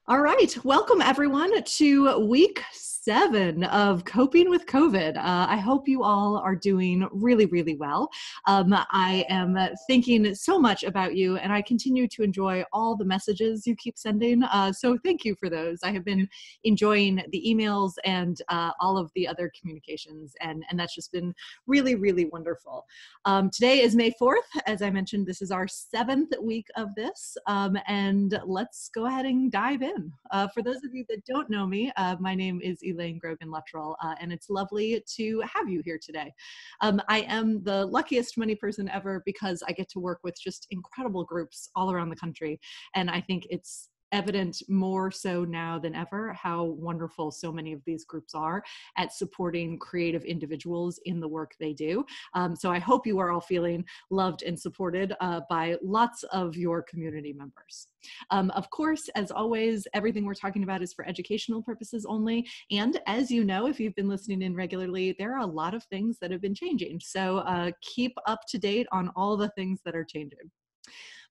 All right, welcome everyone to week 7 of Coping with COVID. I hope you all are doing really, really well. I am thinking so much about you, and I continue to enjoy all the messages you keep sending. So thank you for those. I have been enjoying the emails and all of the other communications, and that's just been really, really wonderful. Today is May 4th. As I mentioned, this is our 7th week of this, and let's go ahead and dive in. For those of you that don't know me, my name is Elaine Grogan Luttrull, and it's lovely to have you here today. I am the luckiest money person ever because I get to work with just incredible groups all around the country, and I think it's evident more so now than ever how wonderful so many of these groups are at supporting creative individuals in the work they do. So I hope you are all feeling loved and supported by lots of your community members. Of course, as always, everything we're talking about is for educational purposes only. And as you know, if you've been listening in regularly, there are a lot of things that have been changing. So keep up to date on all the things that are changing.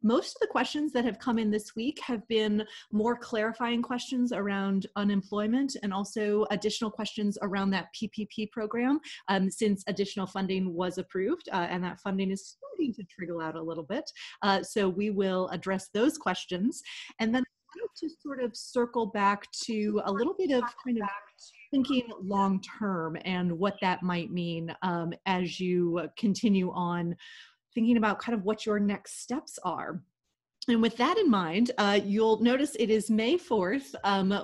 Most of the questions that have come in this week have been more clarifying questions around unemployment and also additional questions around that PPP program since additional funding was approved and that funding is starting to trickle out a little bit. So we will address those questions. And then I want to sort of circle back to a little bit of kind of thinking long term and what that might mean as you continue on thinking about kind of what your next steps are. And with that in mind, you'll notice it is May 4th.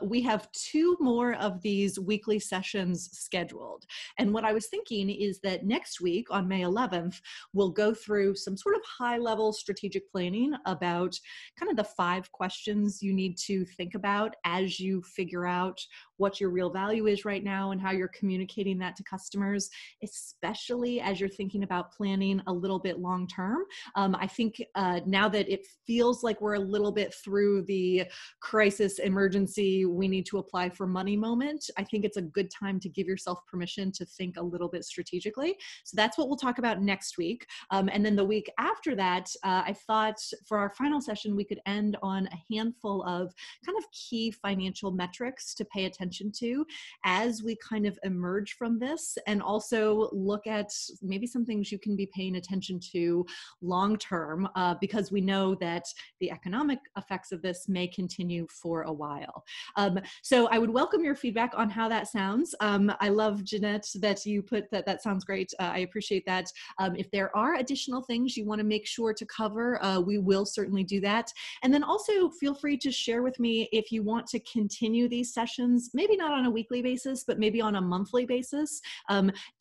We have 2 more of these weekly sessions scheduled. And what I was thinking is that next week on May 11th, we'll go through some sort of high-level strategic planning about kind of the 5 questions you need to think about as you figure out what your real value is right now and how you're communicating that to customers, especially as you're thinking about planning a little bit long term. I think now that it feels like we're a little bit through the crisis emergency, we need to apply for money moment, I think it's a good time to give yourself permission to think a little bit strategically. So that's what we'll talk about next week. And then the week after that, I thought for our final session, we could end on a handful of kind of key financial metrics to pay attention to as we kind of emerge from this, and also look at maybe some things you can be paying attention to long term, because we know that the economic effects of this may continue for a while. So I would welcome your feedback on how that sounds. I love, Jeanette, that you put that. That sounds great. I appreciate that. If there are additional things you want to make sure to cover, we will certainly do that. And then also feel free to share with me if you want to continue these sessions, maybe not on a weekly basis, but maybe on a monthly basis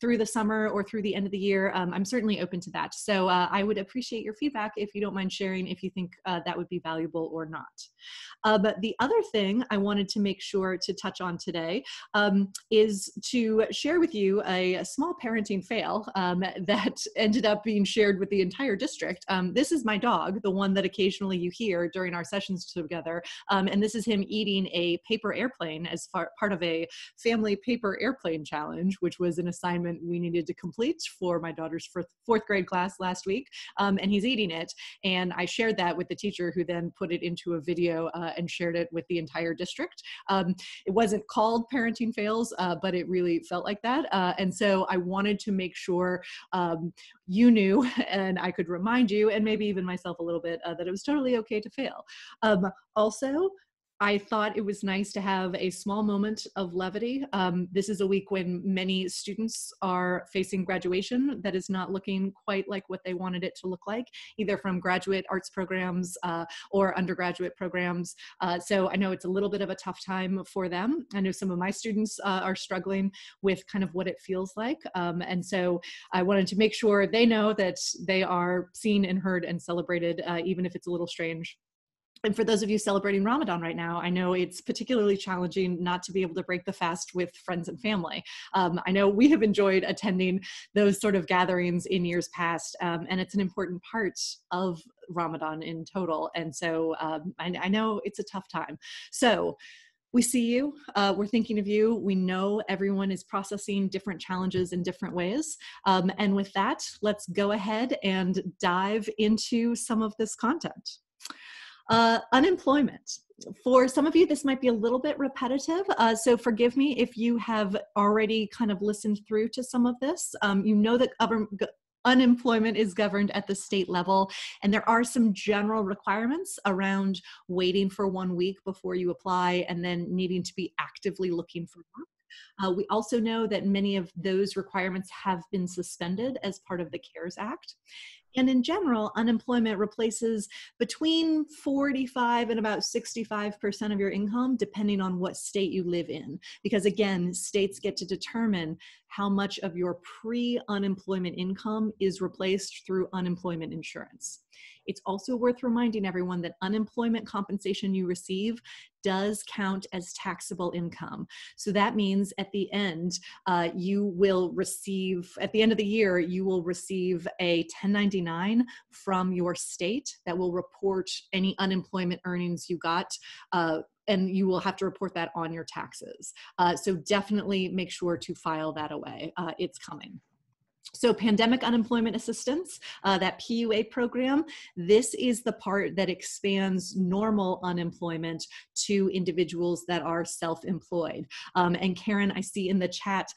through the summer or through the end of the year. I'm certainly open to that. So I would appreciate your feedback if you don't mind sharing if you think that would be valuable or not. But the other thing I wanted to make sure to touch on today is to share with you a small parenting fail that ended up being shared with the entire district. This is my dog, the one that occasionally you hear during our sessions together. And this is him eating a paper airplane as part of a family paper airplane challenge, which was an assignment we needed to complete for my daughter's 4th grade class last week. And he's eating it. And I shared that with the teacher, who then put it into a video and shared it with the entire district. It wasn't called Parenting Fails, but it really felt like that. And so I wanted to make sure you knew, and I could remind you, and maybe even myself a little bit, that it was totally okay to fail. Also, I thought it was nice to have a small moment of levity. This is a week when many students are facing graduation that is not looking quite like what they wanted it to look like, either from graduate arts programs or undergraduate programs. So I know it's a little bit of a tough time for them. I know some of my students are struggling with kind of what it feels like. And so I wanted to make sure they know that they are seen and heard and celebrated, even if it's a little strange. And for those of you celebrating Ramadan right now, I know it's particularly challenging not to be able to break the fast with friends and family. I know we have enjoyed attending those sort of gatherings in years past, and it's an important part of Ramadan in total. And so I know it's a tough time. So we see you, we're thinking of you. We know everyone is processing different challenges in different ways. And with that, let's go ahead and dive into some of this content. Unemployment. For some of you, this might be a little bit repetitive, so forgive me if you have already kind of listened through to some of this. You know that unemployment is governed at the state level, and there are some general requirements around waiting for 1 week before you apply and then needing to be actively looking for work. We also know that many of those requirements have been suspended as part of the CARES Act. And in general, unemployment replaces between 45 and about 65% of your income, depending on what state you live in. Because again, states get to determine how much of your pre-unemployment income is replaced through unemployment insurance. It's also worth reminding everyone that unemployment compensation you receive does count as taxable income. So that means at the end, you will receive, at the end of the year, you will receive a 1099 from your state that will report any unemployment earnings you got, and you will have to report that on your taxes. So definitely make sure to file that away. It's coming. So pandemic unemployment assistance, that PUA program, this is the part that expands normal unemployment to individuals that are self-employed. And Karen, I see in the chat,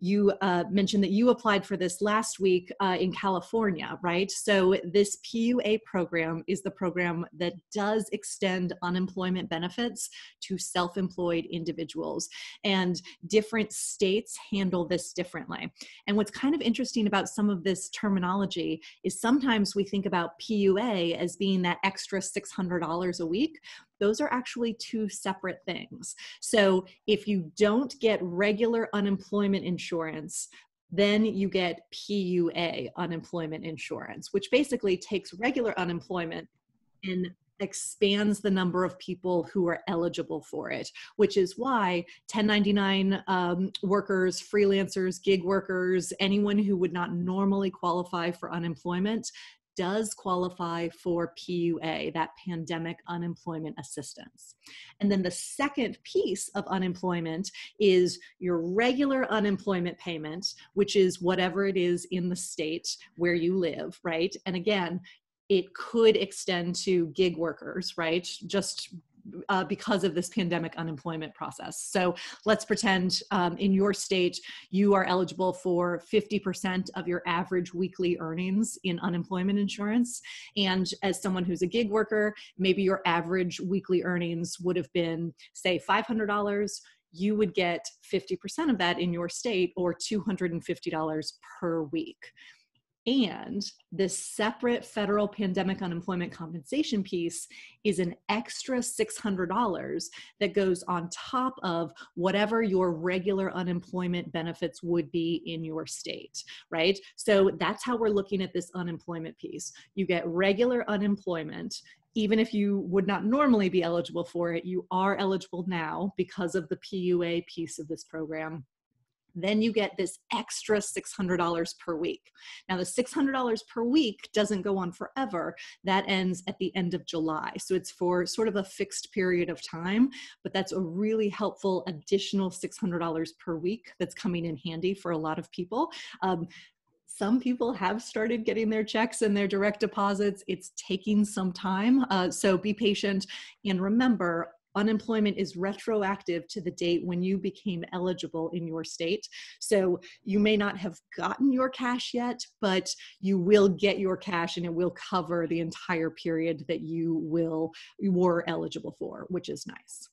you mentioned that you applied for this last week in California, right? So this PUA program is the program that does extend unemployment benefits to self-employed individuals. And different states handle this differently. And what's kind of interesting about some of this terminology is sometimes we think about PUA as being that extra $600 a week. Those are actually two separate things. So if you don't get regular unemployment insurance, then you get PUA unemployment insurance, which basically takes regular unemployment and expands the number of people who are eligible for it, which is why 1099 workers, freelancers, gig workers, anyone who would not normally qualify for unemployment does qualify for PUA, that pandemic unemployment assistance. And then the second piece of unemployment is your regular unemployment payment, which is whatever it is in the state where you live, right? And again, it could extend to gig workers, right? Just because of this pandemic unemployment process. So let's pretend in your state, you are eligible for 50% of your average weekly earnings in unemployment insurance. And as someone who's a gig worker, maybe your average weekly earnings would have been, say, $500. You would get 50% of that in your state, or $250 per week. And this separate federal pandemic unemployment compensation piece is an extra $600 that goes on top of whatever your regular unemployment benefits would be in your state, right? So that's how we're looking at this unemployment piece. You get regular unemployment. Even if you would not normally be eligible for it, you are eligible now because of the PUA piece of this program. Then you get this extra $600 per week. Now the $600 per week doesn't go on forever. That ends at the end of July. So it's for sort of a fixed period of time, but that's a really helpful additional $600 per week that's coming in handy for a lot of people. Some people have started getting their checks and their direct deposits. It's taking some time, so be patient. And remember, unemployment is retroactive to the date when you became eligible in your state. So you may not have gotten your cash yet, but you will get your cash, and it will cover the entire period that you were eligible for, which is nice.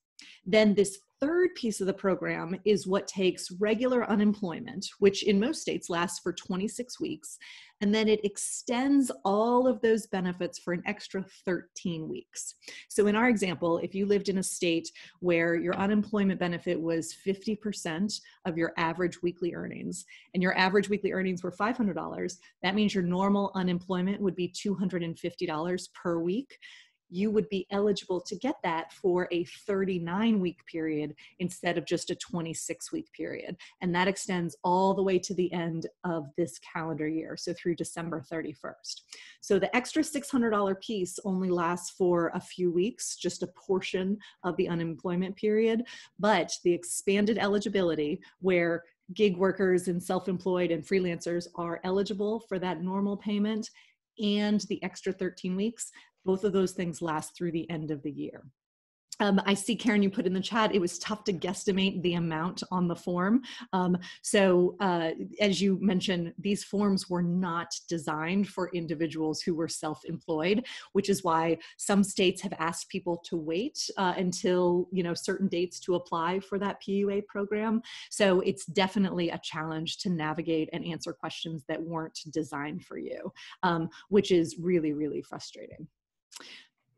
Then this third piece of the program is what takes regular unemployment, which in most states lasts for 26 weeks, and then it extends all of those benefits for an extra 13 weeks. So in our example, if you lived in a state where your unemployment benefit was 50% of your average weekly earnings, and your average weekly earnings were $500, that means your normal unemployment would be $250 per week. You would be eligible to get that for a 39-week period instead of just a 26-week period. And that extends all the way to the end of this calendar year, so through December 31st. So the extra $600 piece only lasts for a few weeks, just a portion of the unemployment period, but the expanded eligibility, where gig workers and self-employed and freelancers are eligible for that normal payment and the extra 13 weeks, Both of those things last through the end of the year. I see, Karen, you put in the chat, it was tough to guesstimate the amount on the form. As you mentioned, these forms were not designed for individuals who were self-employed, which is why some states have asked people to wait until, certain dates to apply for that PUA program. So it's definitely a challenge to navigate and answer questions that weren't designed for you, which is really, really frustrating.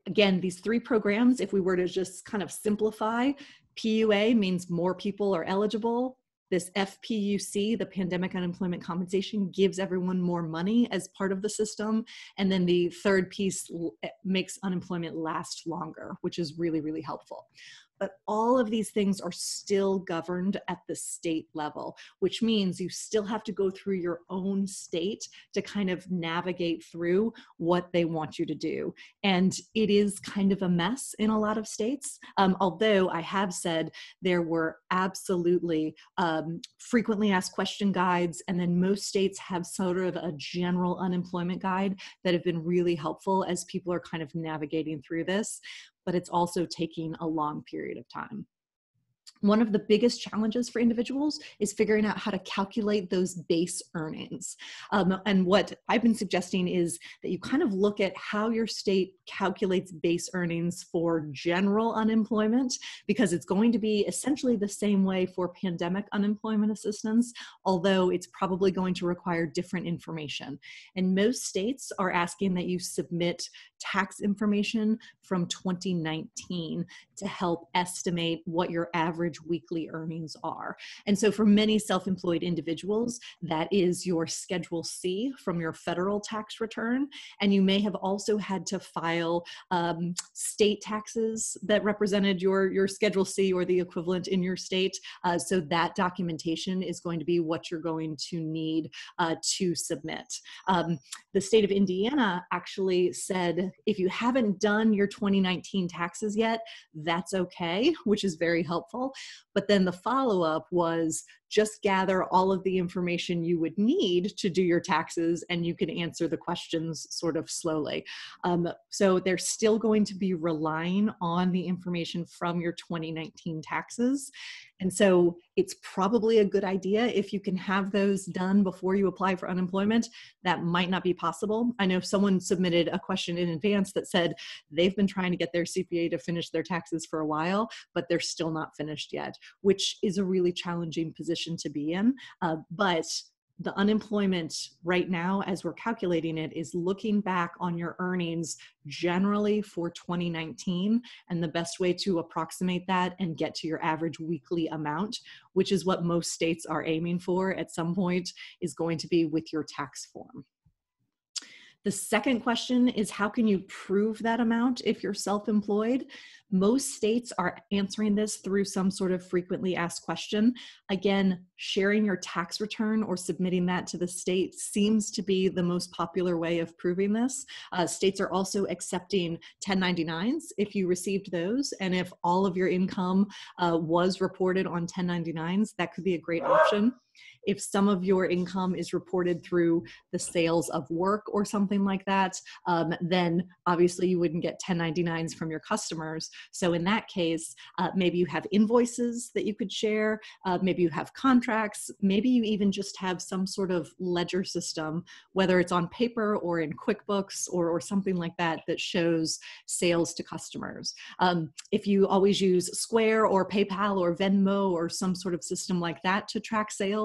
Again, these three programs, if we were to just kind of simplify, PUA means more people are eligible. This FPUC, the Pandemic Unemployment Compensation, gives everyone more money as part of the system. And then the third piece makes unemployment last longer, which is really, really helpful. But all of these things are still governed at the state level, which means you still have to go through your own state to kind of navigate through what they want you to do. And it is kind of a mess in a lot of states, although I have said there were absolutely frequently asked question guides, and then most states have sort of a general unemployment guide that have been really helpful as people are kind of navigating through this. But it's also taking a long period of time. One of the biggest challenges for individuals is figuring out how to calculate those base earnings. And what I've been suggesting is that you kind of look at how your state calculates base earnings for general unemployment, because it's going to be essentially the same way for pandemic unemployment assistance, although it's probably going to require different information. And most states are asking that you submit tax information from 2019 to help estimate what your average weekly earnings are. And so for many self-employed individuals, that is your Schedule C from your federal tax return. And you may have also had to file state taxes that represented your Schedule C or the equivalent in your state. So that documentation is going to be what you're going to need to submit. The state of Indiana actually said, if you haven't done your 2019 taxes yet, that's okay, which is very helpful. But then the follow-up was just gather all of the information you would need to do your taxes, and you can answer the questions sort of slowly. So they're still going to be relying on the information from your 2019 taxes. And so it's probably a good idea if you can have those done before you apply for unemployment. That might not be possible. I know someone submitted a question in advance that said they've been trying to get their CPA to finish their taxes for a while, but they're still not finished yet, which is a really challenging position to be in. But the unemployment right now, as we're calculating it, is looking back on your earnings generally for 2019, and the best way to approximate that and get to your average weekly amount, which is what most states are aiming for at some point, is going to be with your tax form. The second question is, how can you prove that amount if you're self-employed? Most states are answering this through some sort of frequently asked question. Again, sharing your tax return or submitting that to the state seems to be the most popular way of proving this. States are also accepting 1099s if you received those, and if all of your income was reported on 1099s, that could be a great option. If some of your income is reported through the sales of work or something like that, then obviously you wouldn't get 1099s from your customers. So in that case, maybe you have invoices that you could share, maybe you have contracts, maybe you even just have some sort of ledger system, whether it's on paper or in QuickBooks or something like that, that shows sales to customers. If you always use Square or PayPal or Venmo or some sort of system like that to track sales,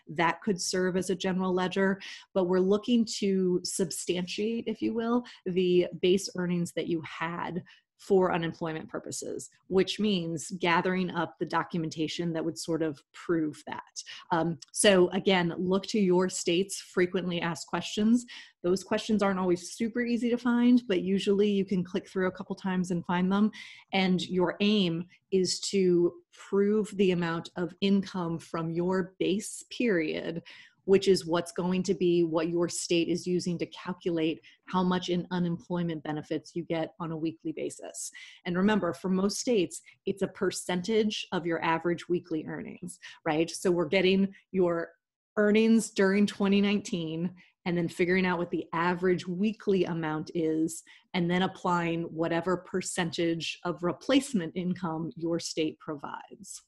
that could serve as a general ledger. But we're looking to substantiate, if you will, the base earnings that you had for unemployment purposes, which means gathering up the documentation that would sort of prove that. So again, look to your state's frequently asked questions. Those questions aren't always super easy to find, but usually you can click through a couple times and find them. And your aim is to prove the amount of income from your base period, which is what's going to be what your state is using to calculate how much in unemployment benefits you get on a weekly basis. And remember, for most states, it's a percentage of your average weekly earnings, right? So we're getting your earnings during 2019, and then figuring out what the average weekly amount is, and then applying whatever percentage of replacement income your state provides.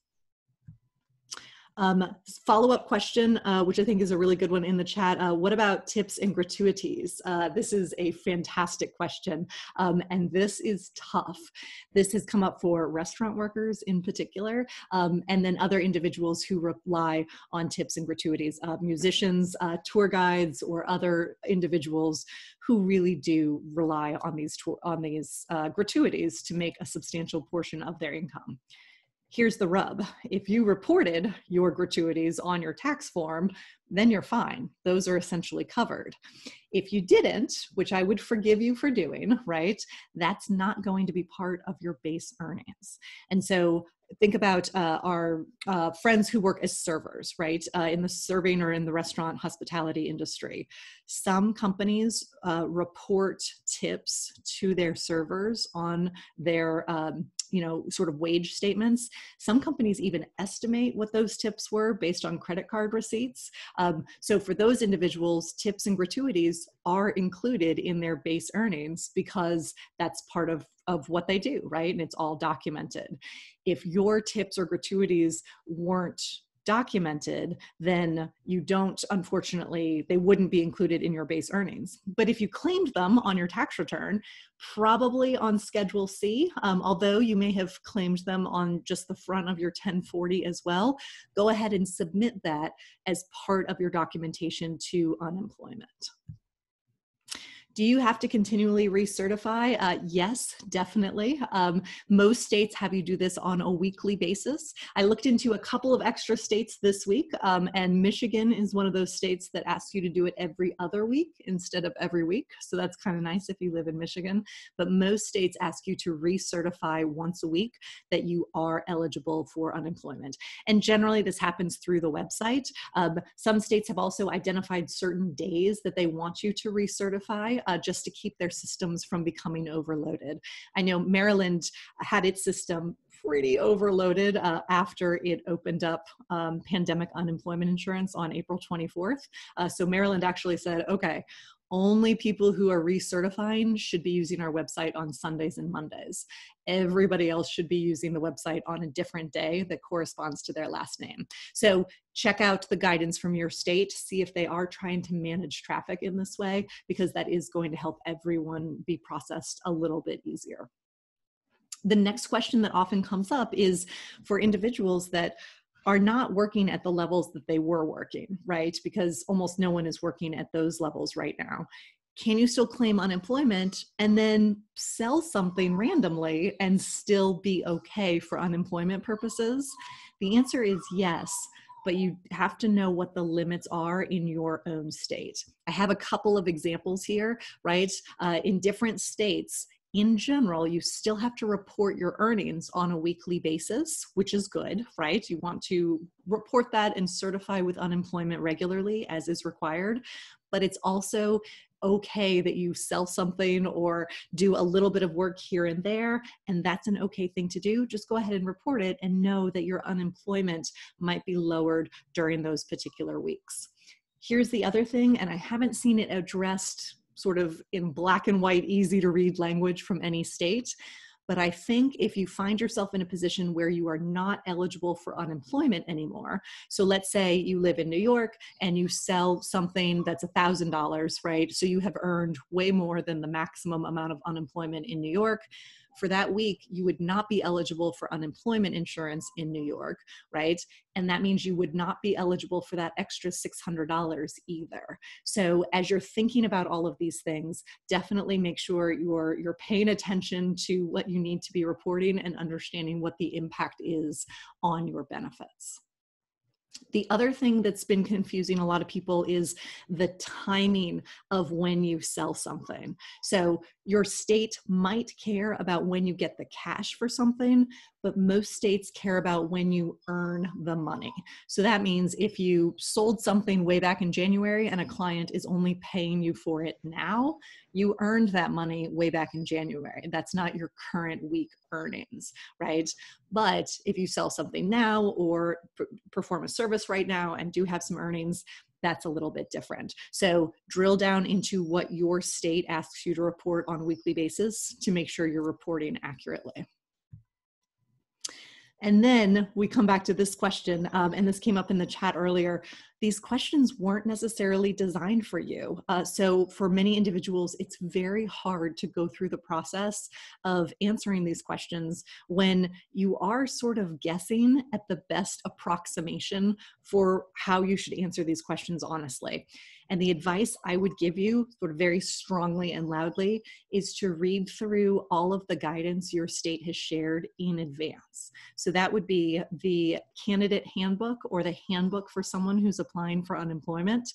Follow-up question, which I think is a really good one in the chat. What about tips and gratuities? This is a fantastic question, and this is tough. This has come up for restaurant workers in particular, and then other individuals who rely on tips and gratuities, musicians, tour guides, or other individuals who really do rely on these gratuities to make a substantial portion of their income. Here's the rub. If you reported your gratuities on your tax form, then you're fine. Those are essentially covered. If you didn't, which I would forgive you for doing, right, that's not going to be part of your base earnings. And so think about our friends who work as servers, right, in the serving or in the restaurant hospitality industry. Some companies report tips to their servers on their sort of wage statements. Some companies even estimate what those tips were based on credit card receipts. So for those individuals, tips and gratuities are included in their base earnings because that's part of what they do, right? And it's all documented. If your tips or gratuities weren't documented, then you don't, unfortunately, they wouldn't be included in your base earnings. But if you claimed them on your tax return, probably on Schedule C, although you may have claimed them on just the front of your 1040 as well, go ahead and submit that as part of your documentation to unemployment. Do you have to continually recertify? Yes, definitely. Most states have you do this on a weekly basis. I looked into a couple of extra states this week, and Michigan is one of those states that asks you to do it every other week instead of every week. So that's kind of nice if you live in Michigan. But most states ask you to recertify once a week that you are eligible for unemployment. And generally this happens through the website. Some states have also identified certain days that they want you to recertify, just to keep their systems from becoming overloaded. I know Maryland had its system pretty overloaded after it opened up pandemic unemployment insurance on April 24th. So Maryland actually said, okay, only people who are recertifying should be using our website on Sundays and Mondays. Everybody else should be using the website on a different day that corresponds to their last name. So check out the guidance from your state, see if they are trying to manage traffic in this way, because that is going to help everyone be processed a little bit easier. The next question that often comes up is for individuals that are not working at the levels that they were working, right? Because almost no one is working at those levels right now. Can you still claim unemployment and then sell something randomly and still be okay for unemployment purposes? The answer is yes, but you have to know what the limits are in your own state. I have a couple of examples here, right? In different states, in general, you still have to report your earnings on a weekly basis, which is good, right? You want to report that and certify with unemployment regularly as is required, but it's also okay that you sell something or do a little bit of work here and there, and that's an okay thing to do. Just go ahead and report it and know that your unemployment might be lowered during those particular weeks. Here's the other thing, and I haven't seen it addressed sort of in black and white, easy to read language from any state. But I think if you find yourself in a position where you are not eligible for unemployment anymore, so let's say you live in New York and you sell something that's $1,000, right? So you have earned way more than the maximum amount of unemployment in New York. For that week, you would not be eligible for unemployment insurance in New York, right? And that means you would not be eligible for that extra $600 either. So as you're thinking about all of these things, definitely make sure you're paying attention to what you need to be reporting and understanding what the impact is on your benefits. The other thing that's been confusing a lot of people is the timing of when you sell something. So your state might care about when you get the cash for something, but most states care about when you earn the money. So that means if you sold something way back in January and a client is only paying you for it now, you earned that money way back in January. That's not your current week earnings, right? But if you sell something now or perform a service right now and do have some earnings, that's a little bit different. So drill down into what your state asks you to report on a weekly basis to make sure you're reporting accurately. And then we come back to this question, and this came up in the chat earlier. These questions weren't necessarily designed for you. So for many individuals, it's very hard to go through the process of answering these questions when you are sort of guessing at the best approximation for how you should answer these questions honestly. And the advice I would give you sort of very strongly and loudly is to read through all of the guidance your state has shared in advance. So that would be the candidate handbook or the handbook for someone who's applying for unemployment.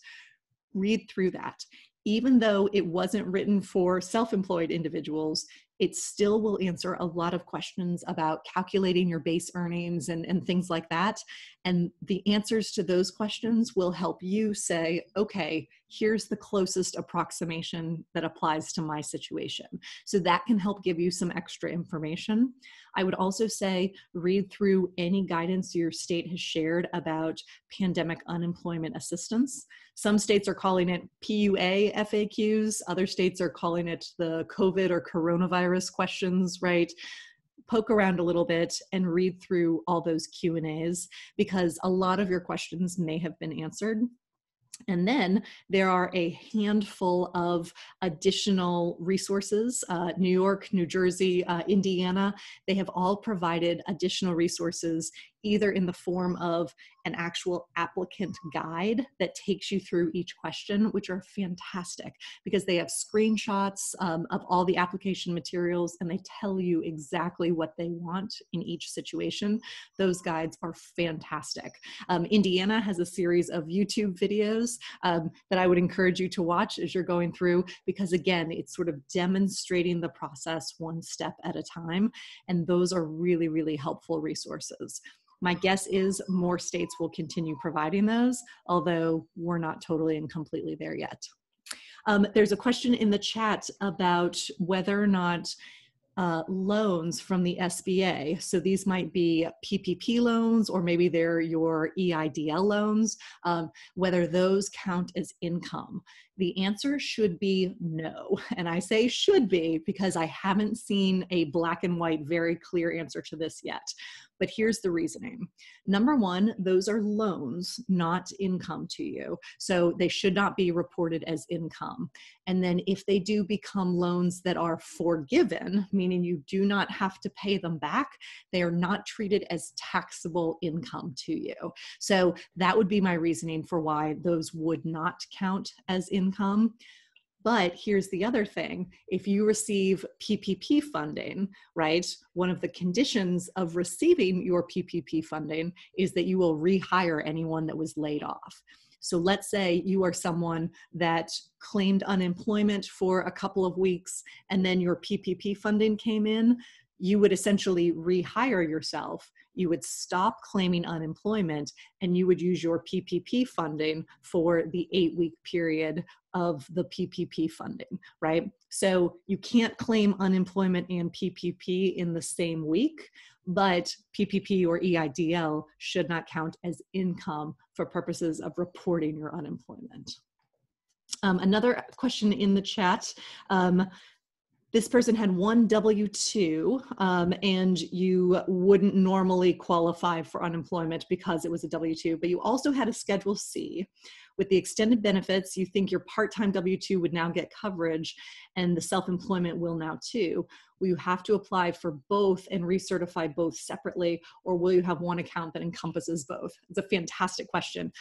Read through that. Even though it wasn't written for self-employed individuals, it still will answer a lot of questions about calculating your base earnings and things like that. And the answers to those questions will help you say, okay, here's the closest approximation that applies to my situation. So that can help give you some extra information. I would also say read through any guidance your state has shared about pandemic unemployment assistance. Some states are calling it PUA FAQs. Other states are calling it the COVID or coronavirus questions, right? Poke around a little bit and read through all those Q&As because a lot of your questions may have been answered. And then there are a handful of additional resources. New York, New Jersey, Indiana, they have all provided additional resources either in the form of an actual applicant guide that takes you through each question, which are fantastic because they have screenshots of all the application materials and they tell you exactly what they want in each situation. Those guides are fantastic. Indiana has a series of YouTube videos that I would encourage you to watch as you're going through because again, it's sort of demonstrating the process one step at a time. And those are really, really helpful resources. My guess is more states will continue providing those, although we're not totally and completely there yet. There's a question in the chat about whether or not loans from the SBA, so these might be PPP loans or maybe they're your EIDL loans, whether those count as income. The answer should be no. And I say should be because I haven't seen a black and white, very clear answer to this yet. But here's the reasoning. Number one, those are loans, not income to you. So they should not be reported as income. And then if they do become loans that are forgiven, meaning you do not have to pay them back, they are not treated as taxable income to you. So that would be my reasoning for why those would not count as income. But here's the other thing. If you receive PPP funding, right, one of the conditions of receiving your PPP funding is that you will rehire anyone that was laid off. So let's say you are someone that claimed unemployment for a couple of weeks and then your PPP funding came in, you would essentially rehire yourself. You would stop claiming unemployment and you would use your PPP funding for the 8-week period of the PPP funding, right? So you can't claim unemployment and PPP in the same week, but PPP or EIDL should not count as income for purposes of reporting your unemployment. Another question in the chat, this person had one W-2 and you wouldn't normally qualify for unemployment because it was a W-2, but you also had a Schedule C. With the extended benefits, you think your part-time W-2 would now get coverage and the self-employment will now too. Will you have to apply for both and recertify both separately, or will you have one account that encompasses both? It's a fantastic question.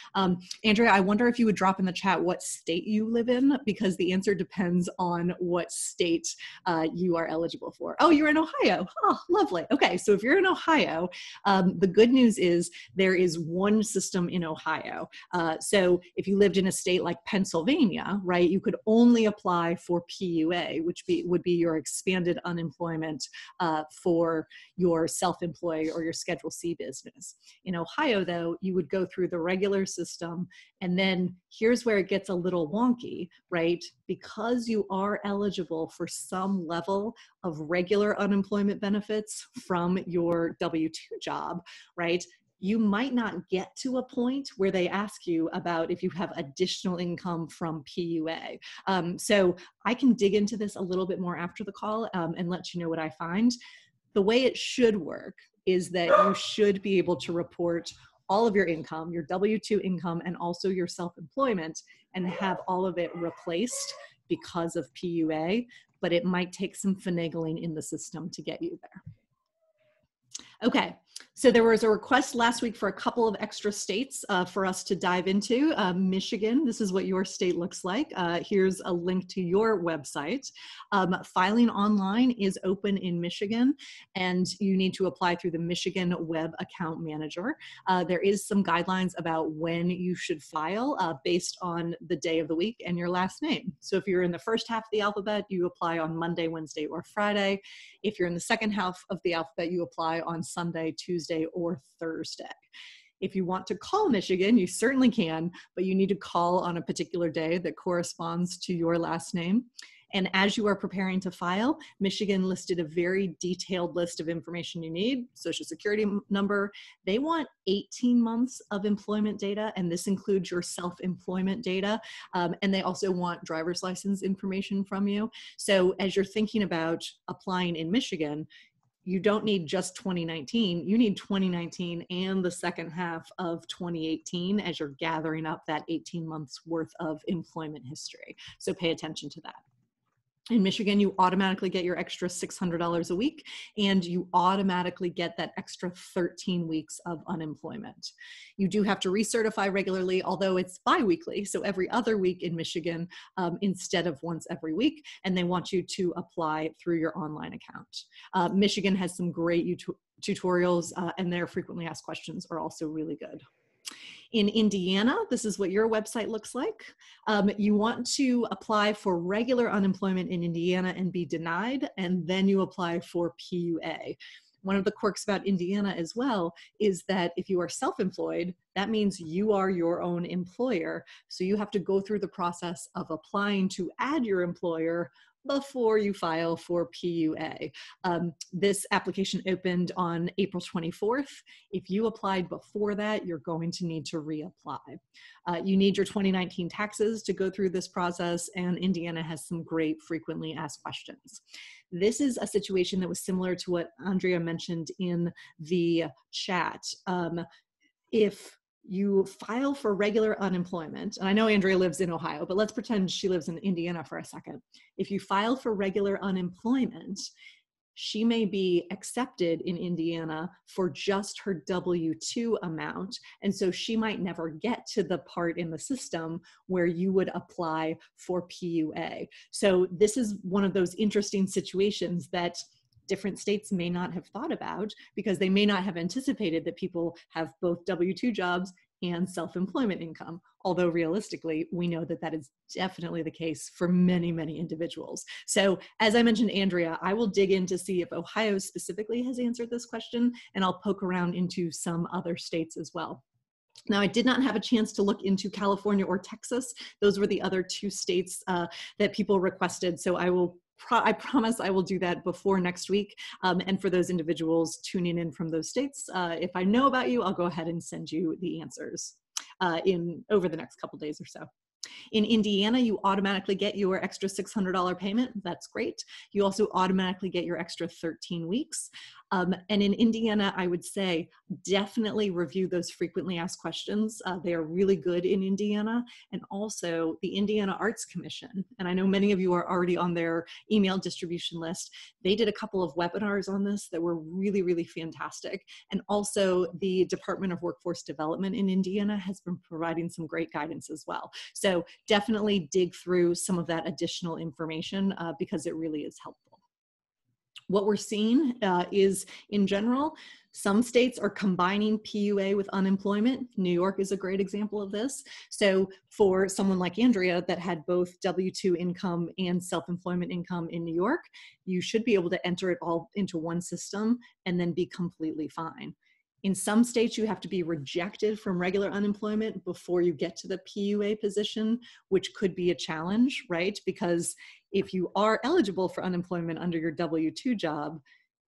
Andrea, I wonder if you would drop in the chat what state you live in, because the answer depends on what state you are eligible for. Oh, you're in Ohio. Oh, lovely. Okay, so if you're in Ohio, the good news is there is one system in Ohio. So if you lived in a state like Pennsylvania, right, you could only apply for PUA, which would be your expanded unemployment for your self-employed or your Schedule C business. In Ohio, though, you would go through the regular system, and then here's where it gets a little wonky, right? Because you are eligible for some level of regular unemployment benefits from your W-2 job, right? you might not get to a point where they ask you about if you have additional income from PUA. So I can dig into this a little bit more after the call and let you know what I find. The way it should work is that you should be able to report all of your income, your W-2 income, and also your self-employment, and have all of it replaced because of PUA, but it might take some finagling in the system to get you there. Okay, so there was a request last week for a couple of extra states for us to dive into. Michigan, this is what your state looks like. Here's a link to your website. Filing online is open in Michigan, and you need to apply through the Michigan Web Account Manager. There is some guidelines about when you should file based on the day of the week and your last name. So if you're in the first half of the alphabet, you apply on Monday, Wednesday, or Friday. If you're in the second half of the alphabet, you apply on Sunday, Tuesday, or Thursday. If you want to call Michigan, you certainly can, but you need to call on a particular day that corresponds to your last name. And as you are preparing to file, Michigan listed a very detailed list of information you need: social security number. They want 18 months of employment data, and this includes your self-employment data. And they also want driver's license information from you. So as you're thinking about applying in Michigan, you don't need just 2019, you need 2019 and the second half of 2018 as you're gathering up that 18 months worth of employment history. So pay attention to that. In Michigan, you automatically get your extra $600 a week, and you automatically get that extra 13 weeks of unemployment. You do have to recertify regularly, although it's bi-weekly, so every other week in Michigan instead of once every week, and they want you to apply through your online account. Michigan has some great tutorials, and their frequently asked questions are also really good. In Indiana, this is what your website looks like. You want to apply for regular unemployment in Indiana and be denied, and then you apply for PUA. One of the quirks about Indiana as well is that if you are self-employed, that means you are your own employer. So you have to go through the process of applying to add your employer before you file for PUA. This application opened on April 24th. If you applied before that, you're going to need to reapply. You need your 2019 taxes to go through this process, and Indiana has some great frequently asked questions. This is a situation that was similar to what Andrea mentioned in the chat. If you file for regular unemployment, and I know Andrea lives in Ohio, but let's pretend she lives in Indiana for a second. If you file for regular unemployment, she may be accepted in Indiana for just her W-2 amount. And so she might never get to the part in the system where you would apply for PUA. So this is one of those interesting situations that different states may not have thought about, because they may not have anticipated that people have both W-2 jobs and self-employment income. Although realistically, we know that that is definitely the case for many, many individuals. So as I mentioned, Andrea, I will dig in to see if Ohio specifically has answered this question, and I'll poke around into some other states as well. Now, I did not have a chance to look into California or Texas. Those were the other two states that people requested. So I promise I will do that before next week. And for those individuals tuning in from those states, if I know about you, I'll go ahead and send you the answers over the next couple days or so. In Indiana, you automatically get your extra $600 payment. That's great. You also automatically get your extra 13 weeks. And in Indiana, I would say definitely review those frequently asked questions. They are really good in Indiana. And also the Indiana Arts Commission, and I know many of you are already on their email distribution list. They did a couple of webinars on this that were really, really fantastic. And also the Department of Workforce Development in Indiana has been providing some great guidance as well. So definitely dig through some of that additional information because it really is helpful. What we're seeing is, in general, some states are combining PUA with unemployment. New York is a great example of this. So for someone like Andrea that had both W-2 income and self-employment income in New York, you should be able to enter it all into one system and then be completely fine. In some states, you have to be rejected from regular unemployment before you get to the PUA position, which could be a challenge, right? Because if you are eligible for unemployment under your W-2 job,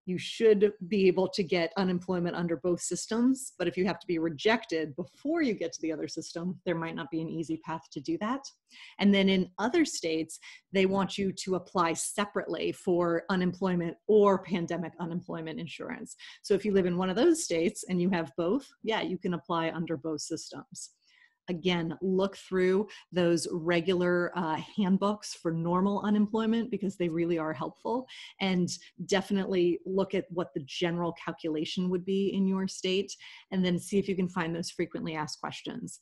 you should be able to get unemployment under both systems. But if you have to be rejected before you get to the other system, there might not be an easy path to do that. And then in other states, they want you to apply separately for unemployment or pandemic unemployment insurance. So if you live in one of those states and you have both, yeah, you can apply under both systems. Again, look through those regular handbooks for normal unemployment because they really are helpful, and definitely look at what the general calculation would be in your state, and then see if you can find those frequently asked questions.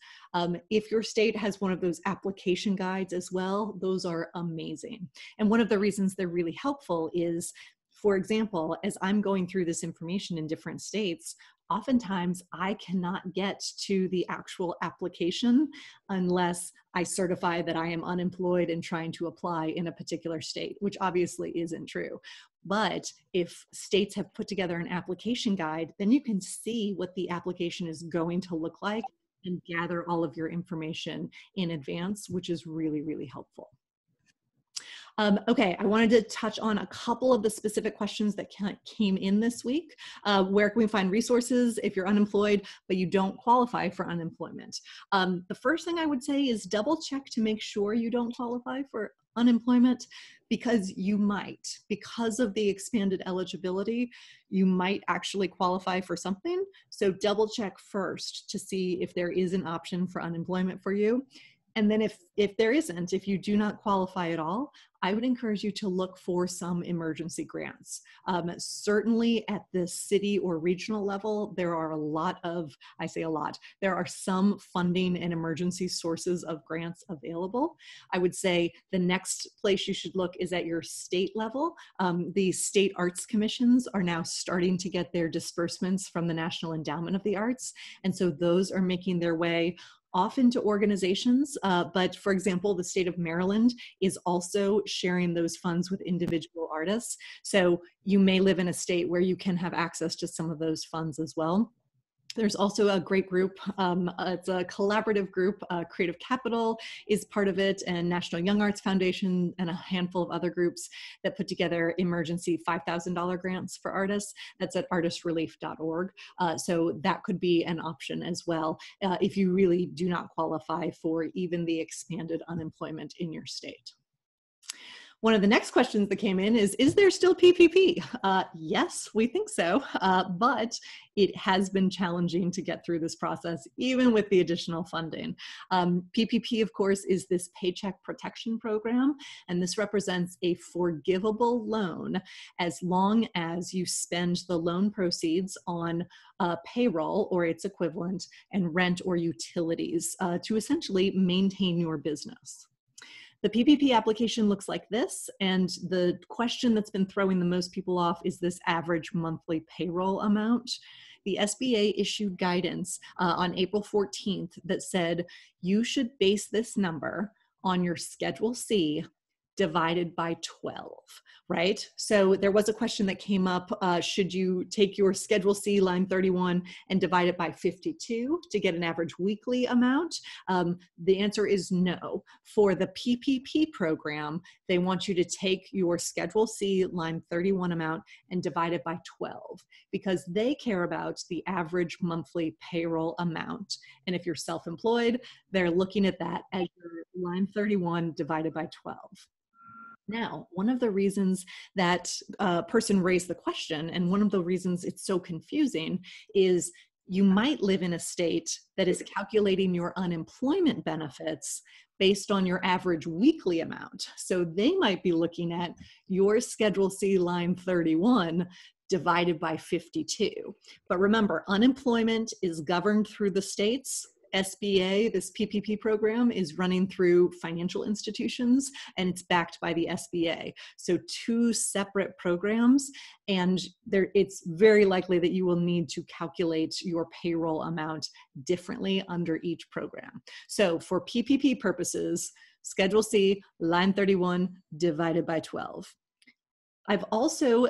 If your state has one of those application guides as well, those are amazing. And one of the reasons they're really helpful is, for example, as I'm going through this information in different states, oftentimes I cannot get to the actual application unless I certify that I am unemployed and trying to apply in a particular state, which obviously isn't true. But if states have put together an application guide, then you can see what the application is going to look like and gather all of your information in advance, which is really, really helpful. Okay, I wanted to touch on a couple of the specific questions that came in this week. Where can we find resources if you're unemployed, but you don't qualify for unemployment? The first thing I would say is double check to make sure you don't qualify for unemployment, because you might. Because of the expanded eligibility, you might actually qualify for something. So double check first to see if there is an option for unemployment for you. And then if there isn't, if you do not qualify at all, I would encourage you to look for some emergency grants. Certainly at the city or regional level, there are a lot of, I say a lot, there are some funding and emergency sources of grants available. I would say the next place you should look is at your state level. The state arts commissions are now starting to get their disbursements from the National Endowment of the Arts. And so those are making their way often to organizations, but for example, the state of Maryland is also sharing those funds with individual artists. So you may live in a state where you can have access to some of those funds as well. There's also a great group, it's a collaborative group, Creative Capital is part of it, and National Young Arts Foundation, and a handful of other groups that put together emergency $5,000 grants for artists. That's at artistrelief.org. So that could be an option as well if you really do not qualify for even the expanded unemployment in your state. One of the next questions that came in is there still PPP? Yes, we think so, but it has been challenging to get through this process, even with the additional funding. PPP, of course, is this Paycheck Protection Program, and this represents a forgivable loan as long as you spend the loan proceeds on payroll or its equivalent and rent or utilities to essentially maintain your business. The PPP application looks like this, and the question that's been throwing the most people off is this average monthly payroll amount. The SBA issued guidance on April 14th that said you should base this number on your Schedule C divided by 12, right? So there was a question that came up, should you take your Schedule C line 31 and divide it by 52 to get an average weekly amount? The answer is no. For the PPP program, they want you to take your Schedule C line 31 amount and divide it by 12 because they care about the average monthly payroll amount. And if you're self-employed, they're looking at that as your line 31 divided by 12. Now, one of the reasons that a person raised the question, and one of the reasons it's so confusing, is you might live in a state that is calculating your unemployment benefits based on your average weekly amount. So they might be looking at your Schedule C line 31 divided by 52. But remember, unemployment is governed through the states. SBA, this PPP program, is running through financial institutions and it's backed by the SBA. So two separate programs, and it's very likely that you will need to calculate your payroll amount differently under each program. So for PPP purposes, Schedule C, line 31 divided by 12. I've also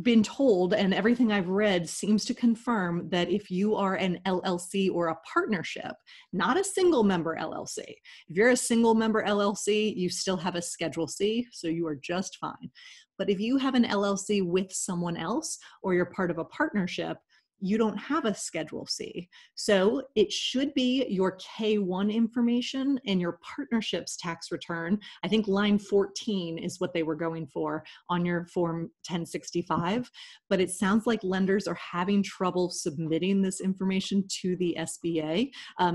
been told, and everything I've read seems to confirm, that if you are an LLC or a partnership, not a single member LLC, if you're a single member LLC, you still have a Schedule C, so you are just fine. But if you have an LLC with someone else or you're part of a partnership, you don't have a Schedule C. So it should be your K-1 information and your partnership's tax return. I think line 14 is what they were going for on your Form 1065, but it sounds like lenders are having trouble submitting this information to the SBA.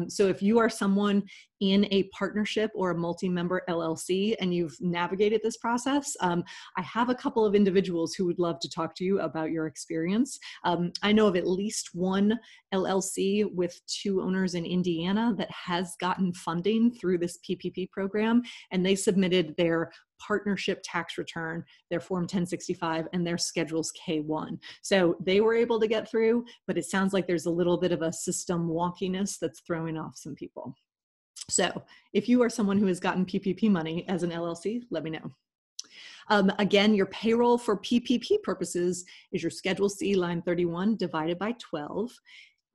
So if you are someone in a partnership or a multi-member LLC and you've navigated this process, I have a couple of individuals who would love to talk to you about your experience. I know of at least one LLC with 2 owners in Indiana that has gotten funding through this PPP program, and they submitted their partnership tax return, their Form 1065, and their Schedules K-1. So they were able to get through, but it sounds like there's a little bit of a system wonkiness that's throwing off some people. So if you are someone who has gotten PPP money as an LLC, let me know. Again, your payroll for PPP purposes is your Schedule C line 31 divided by 12.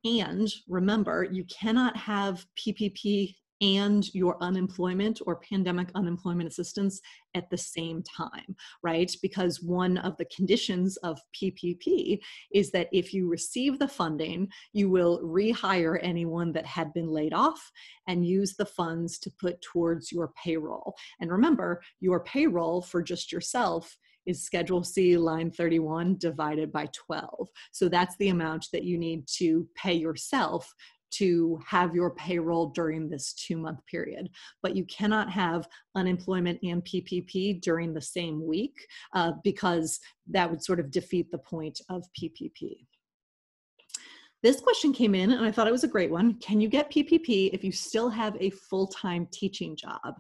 And remember, you cannot have PPP and your unemployment or pandemic unemployment assistance at the same time, right? Because one of the conditions of PPP is that if you receive the funding, you will rehire anyone that had been laid off and use the funds to put towards your payroll. And remember, your payroll for just yourself is Schedule C line 31 divided by 12. So that's the amount that you need to pay yourself to have your payroll during this 2-month period. But you cannot have unemployment and PPP during the same week because that would sort of defeat the point of PPP. This question came in and I thought it was a great one. Can you get PPP if you still have a full-time teaching job?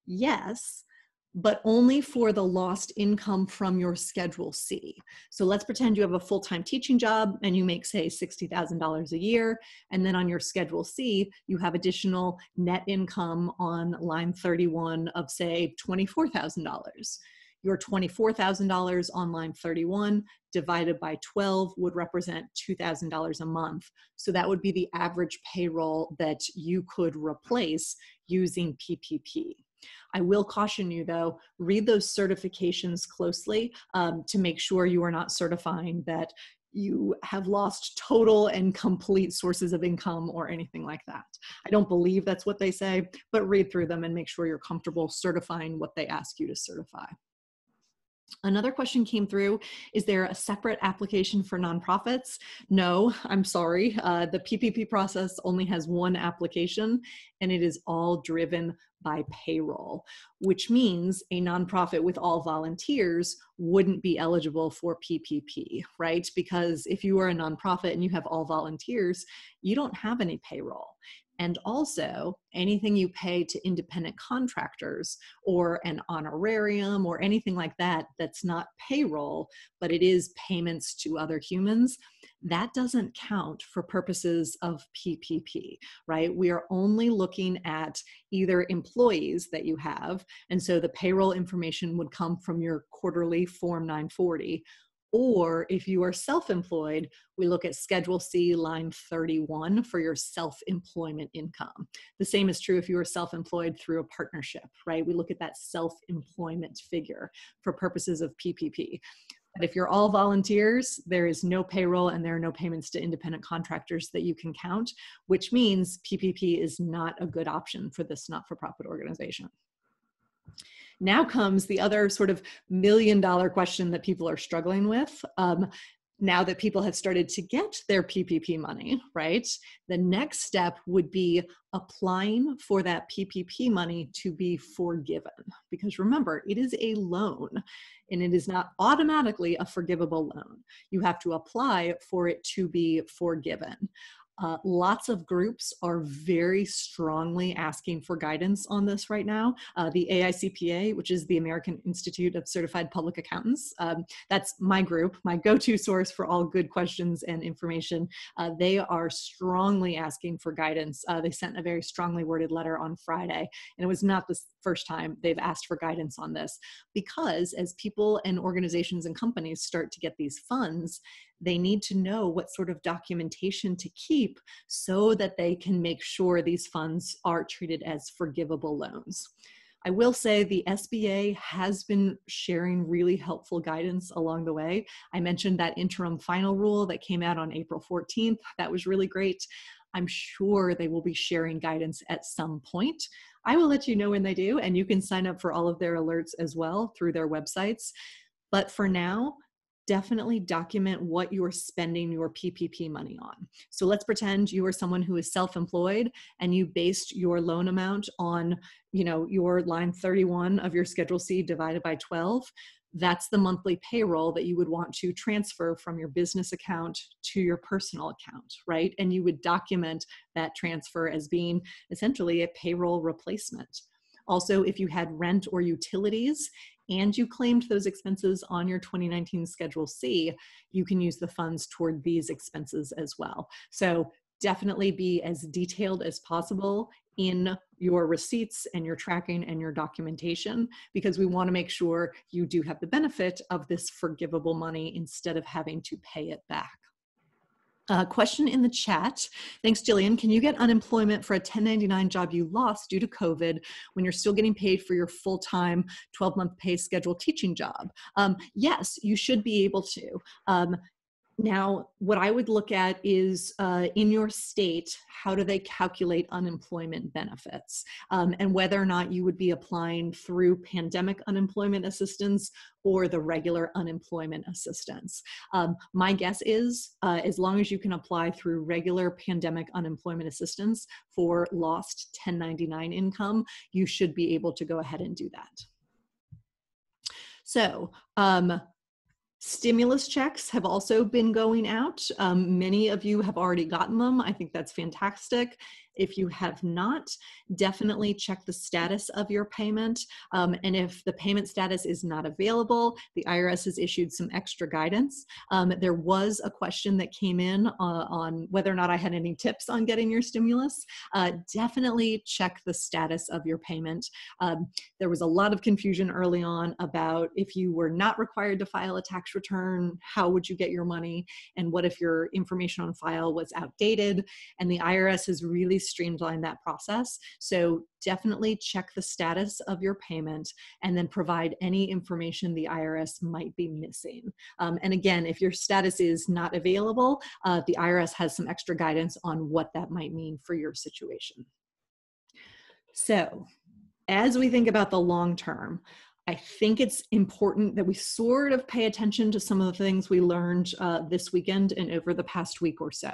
Yes, but only for the lost income from your Schedule C. So let's pretend you have a full-time teaching job and you make, say, $60,000 a year, and then on your Schedule C, you have additional net income on line 31 of, say, $24,000. Your $24,000 on line 31 divided by 12 would represent $2,000 a month. So that would be the average payroll that you could replace using PPP. I will caution you though, read those certifications closely to make sure you are not certifying that you have lost total and complete sources of income or anything like that. I don't believe that's what they say, but read through them and make sure you're comfortable certifying what they ask you to certify. Another question came through, is there a separate application for nonprofits? No, I'm sorry. The PPP process only has one application and it is all driven by payroll, which means a nonprofit with all volunteers wouldn't be eligible for PPP, right? Because if you are a nonprofit and you have all volunteers, you don't have any payroll. And also anything you pay to independent contractors or an honorarium or anything like that that's not payroll, but it is payments to other humans, that doesn't count for purposes of PPP, right? We are only looking at either employees that you have, and so the payroll information would come from your quarterly Form 940, or if you are self-employed, we look at Schedule C line 31 for your self-employment income. The same is true if you are self-employed through a partnership, right? We look at that self-employment figure for purposes of PPP. But if you're all volunteers, there is no payroll and there are no payments to independent contractors that you can count, which means PPP is not a good option for this not-for-profit organization. Now comes the other sort of million-dollar question that people are struggling with. Now that people have started to get their PPP money, right? The next step would be applying for that PPP money to be forgiven. Because remember, it is a loan and it is not automatically a forgivable loan. You have to apply for it to be forgiven. Lots of groups are very strongly asking for guidance on this right now. The AICPA, which is the American Institute of Certified Public Accountants, that's my group, my go-to source for all good questions and information. They are strongly asking for guidance. They sent a very strongly worded letter on Friday, and it was not the first time they've asked for guidance on this, because as people and organizations and companies start to get these funds, they need to know what sort of documentation to keep so that they can make sure these funds are treated as forgivable loans. I will say the SBA has been sharing really helpful guidance along the way. I mentioned that interim final rule that came out on April 14th. That was really great. I'm sure they will be sharing guidance at some point. I will let you know when they do, and you can sign up for all of their alerts as well through their websites. But for now, definitely document what you're spending your PPP money on. So let's pretend you are someone who is self-employed and you based your loan amount on, your line 31 of your Schedule C divided by 12. That's the monthly payroll that you would want to transfer from your business account to your personal account, right? And you would document that transfer as being essentially a payroll replacement. Also, if you had rent or utilities and you claimed those expenses on your 2019 Schedule C, you can use the funds toward these expenses as well. So definitely be as detailed as possible in your receipts and your tracking and your documentation, because we want to make sure you do have the benefit of this forgivable money instead of having to pay it back. Question in the chat. Thanks, Jillian. Can you get unemployment for a 1099 job you lost due to COVID when you're still getting paid for your full-time 12-month pay schedule teaching job? Yes, you should be able to. Now, what I would look at is in your state, how do they calculate unemployment benefits, and whether or not you would be applying through pandemic unemployment assistance or the regular unemployment assistance. My guess is as long as you can apply through regular pandemic unemployment assistance for lost 1099 income, you should be able to go ahead and do that. So, stimulus checks have also been going out. Many of you have already gotten them. I think that's fantastic. If you have not, definitely check the status of your payment. And if the payment status is not available, the IRS has issued some extra guidance. There was a question that came in on whether or not I had any tips on getting your stimulus. Definitely check the status of your payment. There was a lot of confusion early on about if you were not required to file a tax return, how would you get your money? And what if your information on file was outdated? And the IRS has really streamlined that process. So definitely check the status of your payment and then provide any information the IRS might be missing. And again, if your status is not available, the IRS has some extra guidance on what that might mean for your situation. So as we think about the long term, I think it's important that we sort of pay attention to some of the things we learned this weekend and over the past week or so.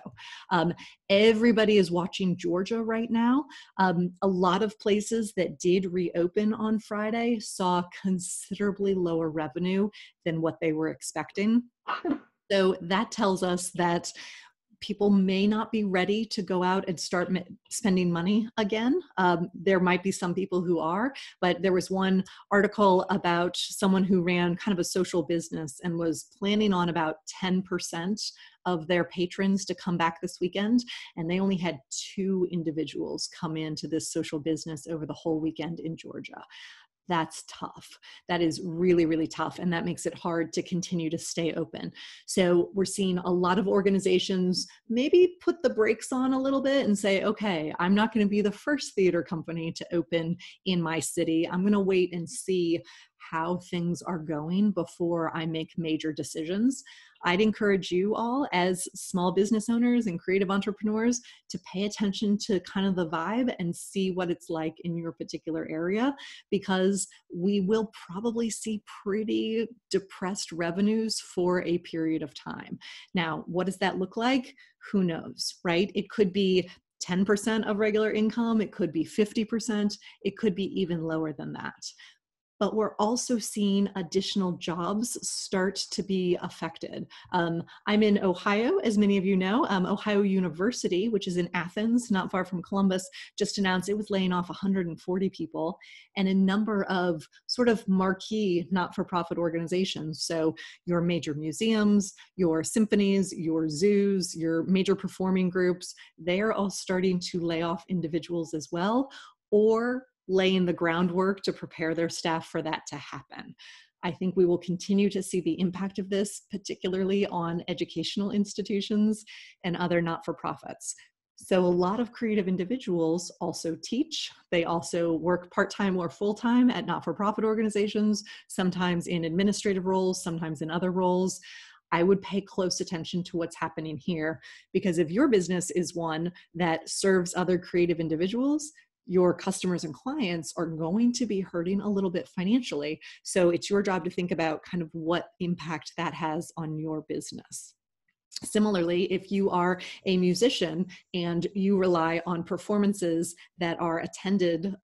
Everybody is watching Georgia right now. A lot of places that did reopen on Friday saw considerably lower revenue than what they were expecting. So that tells us that people may not be ready to go out and start spending money again. There might be some people who are, but there was one article about someone who ran kind of a social business and was planning on about 10% of their patrons to come back this weekend. And they only had 2 individuals come into this social business over the whole weekend in Georgia. That's tough. That is really, really tough. And that makes it hard to continue to stay open. So we're seeing a lot of organizations maybe put the brakes on a little bit and say, okay, I'm not going to be the first theater company to open in my city. I'm going to wait and see how things are going before I make major decisions. I'd encourage you all as small business owners and creative entrepreneurs to pay attention to kind of the vibe and see what it's like in your particular area, because we will probably see pretty depressed revenues for a period of time. Now, what does that look like? Who knows, right? It could be 10% of regular income. It could be 50%. It could be even lower than that. But we're also seeing additional jobs start to be affected. I'm in Ohio, as many of you know. Ohio University, which is in Athens, not far from Columbus, just announced it was laying off 140 people, and a number of sort of marquee not-for-profit organizations. So your major museums, your symphonies, your zoos, your major performing groups, they are all starting to lay off individuals as well, or laying the groundwork to prepare their staff for that to happen. I think we will continue to see the impact of this, particularly on educational institutions and other not-for-profits. So a lot of creative individuals also teach. They also work part-time or full-time at not-for-profit organizations, sometimes in administrative roles, sometimes in other roles. I would pay close attention to what's happening here, because if your business is one that serves other creative individuals, your customers and clients are going to be hurting a little bit financially. So it's your job to think about kind of what impact that has on your business. Similarly, if you are a musician and you rely on performances that are attended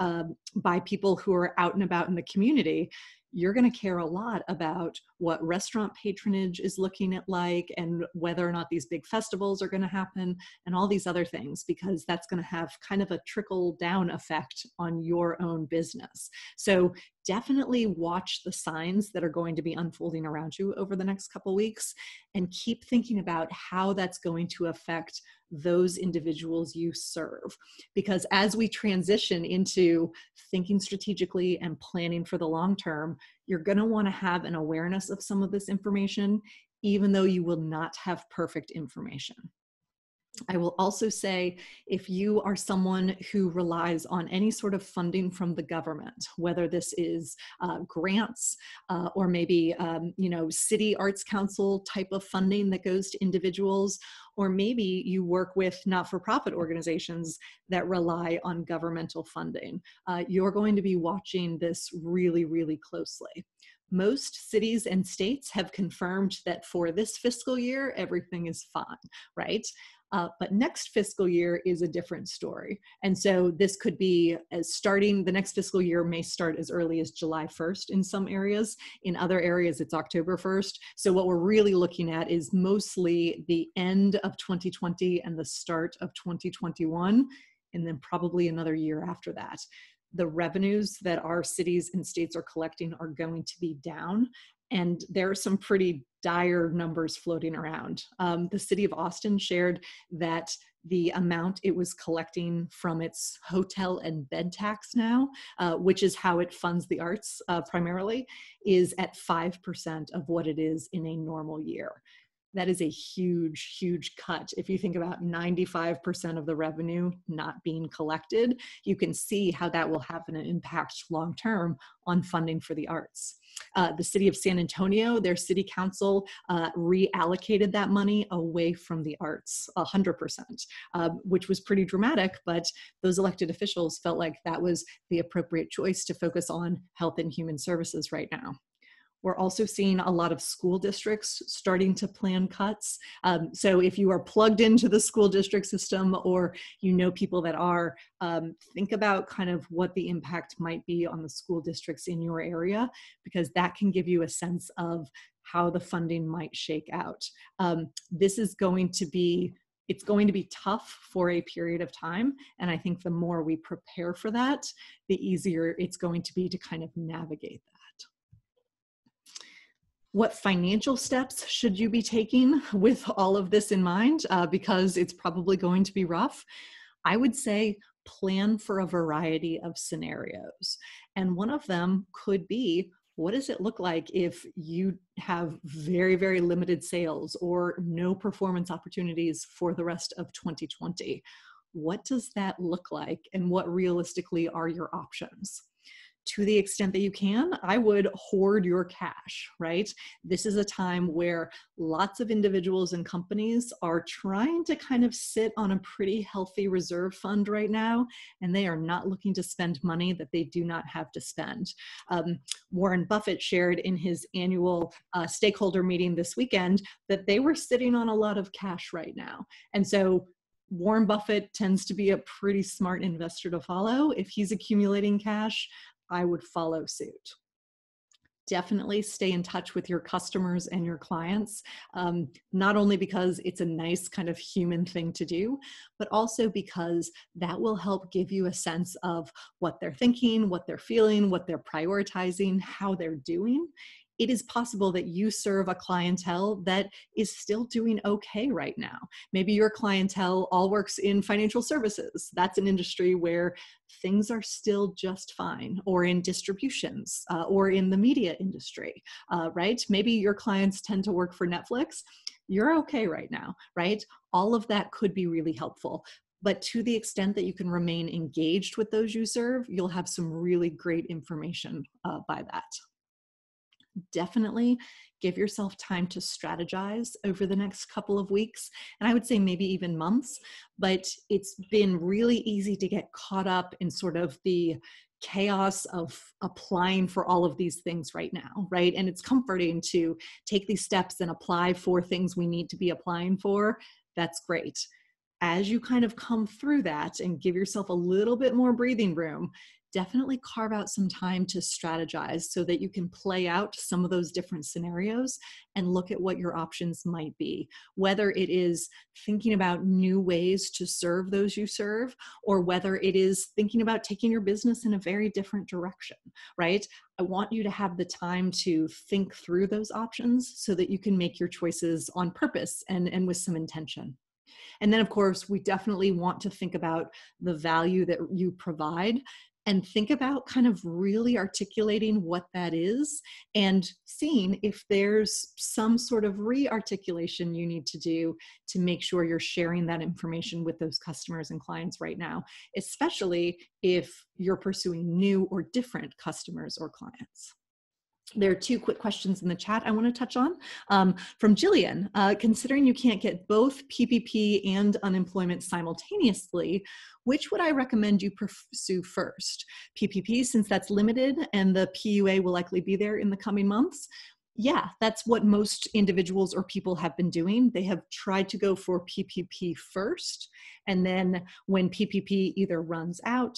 by people who are out and about in the community, you're going to care a lot about what restaurant patronage is looking at like, and whether or not these big festivals are going to happen, and all these other things, because that's going to have kind of a trickle down effect on your own business. So definitely watch the signs that are going to be unfolding around you over the next couple weeks, and keep thinking about how that's going to affect those individuals you serve. Because as we transition into thinking strategically and planning for the long term, you're going to want to have an awareness of some of this information, even though you will not have perfect information. I will also say, if you are someone who relies on any sort of funding from the government, whether this is grants or maybe city arts council type of funding that goes to individuals, or maybe you work with not-for-profit organizations that rely on governmental funding, you're going to be watching this really, really closely. Most cities and states have confirmed that for this fiscal year, everything is fine, right? But next fiscal year is a different story. And so this could be the next fiscal year may start as early as July 1st in some areas. In other areas, it's October 1st. So what we're really looking at is mostly the end of 2020 and the start of 2021, and then probably another year after that. The revenues that our cities and states are collecting are going to be down. And there are some pretty dire numbers floating around. The city of Austin shared that the amount it was collecting from its hotel and bed tax now, which is how it funds the arts primarily, is at 5% of what it is in a normal year. That is a huge, huge cut. If you think about 95% of the revenue not being collected, you can see how that will have an impact long-term on funding for the arts. The city of San Antonio, their city council reallocated that money away from the arts 100%, which was pretty dramatic, but those elected officials felt like that was the appropriate choice to focus on health and human services right now. We're also seeing a lot of school districts starting to plan cuts. So if you are plugged into the school district system, or you know people that are, think about kind of what the impact might be on the school districts in your area, because that can give you a sense of how the funding might shake out. This is going to be It's going to be tough for a period of time. And I think the more we prepare for that, the easier it's going to be to kind of navigate that. What financial steps should you be taking with all of this in mind? Because it's probably going to be rough. I would say plan for a variety of scenarios. And one of them could be, what does it look like if you have very, very limited sales or no performance opportunities for the rest of 2020? What does that look like, and what realistically are your options? To the extent that you can, I would hoard your cash, right? This is a time where lots of individuals and companies are trying to kind of sit on a pretty healthy reserve fund right now, and they are not looking to spend money that they do not have to spend. Warren Buffett shared in his annual stakeholder meeting this weekend that they were sitting on a lot of cash right now. And so Warren Buffett tends to be a pretty smart investor to follow. If he's accumulating cash, I would follow suit. Definitely stay in touch with your customers and your clients, not only because it's a nice kind of human thing to do, but also because that will help give you a sense of what they're thinking, what they're feeling, what they're prioritizing, how they're doing. It is possible that you serve a clientele that is still doing okay right now. Maybe your clientele all works in financial services. That's an industry where things are still just fine, or in distributions, or in the media industry, right? Maybe your clients tend to work for Netflix. You're okay right now, right? All of that could be really helpful. But to the extent that you can remain engaged with those you serve, you'll have some really great information by that. Definitely give yourself time to strategize over the next couple of weeks, and I would say maybe even months, but it's been really easy to get caught up in sort of the chaos of applying for all of these things right now, right? And it's comforting to take these steps and apply for things we need to be applying for. That's great. As you kind of come through that and give yourself a little bit more breathing room, definitely carve out some time to strategize so that you can play out some of those different scenarios and look at what your options might be. Whether it is thinking about new ways to serve those you serve, or whether it is thinking about taking your business in a very different direction, right? I want you to have the time to think through those options so that you can make your choices on purpose and with some intention. And then, of course, we definitely want to think about the value that you provide and think about kind of really articulating what that is and seeing if there's some sort of re-articulation you need to do to make sure you're sharing that information with those customers and clients right now, especially if you're pursuing new or different customers or clients. There are two quick questions in the chat I want to touch on. From Jillian, considering you can't get both PPP and unemployment simultaneously, which would I recommend you pursue first? PPP, since that's limited and the PUA will likely be there in the coming months? Yeah, that's what most individuals or people have been doing. They have tried to go for PPP first, and then when PPP either runs out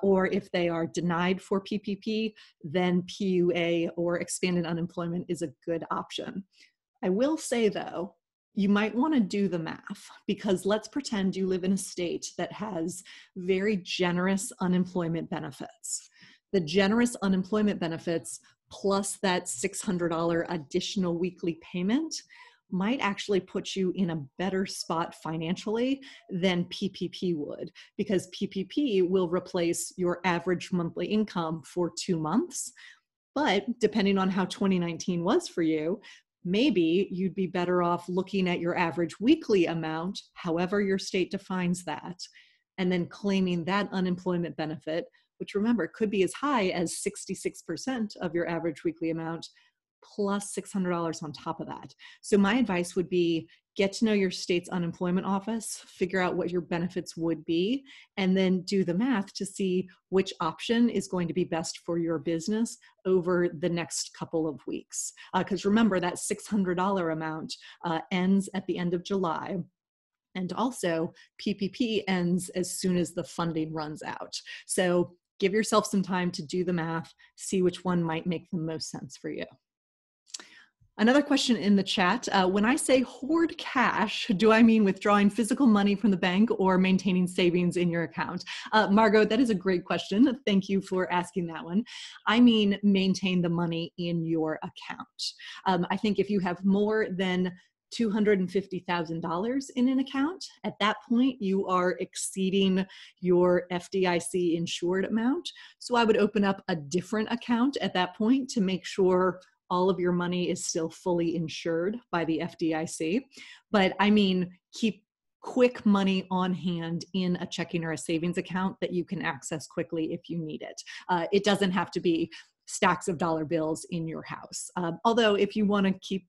or if they are denied for PPP, then PUA or expanded unemployment is a good option. I will say though, you might want to do the math, because let's pretend you live in a state that has very generous unemployment benefits. The generous unemployment benefits plus that $600 additional weekly payment might actually put you in a better spot financially than PPP would, because PPP will replace your average monthly income for 2 months. But depending on how 2019 was for you, maybe you'd be better off looking at your average weekly amount, however your state defines that, and then claiming that unemployment benefit, which remember could be as high as 66% of your average weekly amount, plus $600 on top of that. So my advice would be get to know your state's unemployment office, figure out what your benefits would be, and then do the math to see which option is going to be best for your business over the next couple of weeks. Because remember, that $600 amount ends at the end of July. And also, PPP ends as soon as the funding runs out. So give yourself some time to do the math, see which one might make the most sense for you. Another question in the chat, when I say hoard cash, do I mean withdrawing physical money from the bank or maintaining savings in your account? Margot, that is a great question. Thank you for asking that one. I mean maintain the money in your account. I think if you have more than $250,000 in an account, at that point you are exceeding your FDIC insured amount. So I would open up a different account at that point to make sure all of your money is still fully insured by the FDIC. But I mean, keep quick money on hand in a checking or a savings account that you can access quickly if you need it. It doesn't have to be stacks of dollar bills in your house. Although if you want to keep,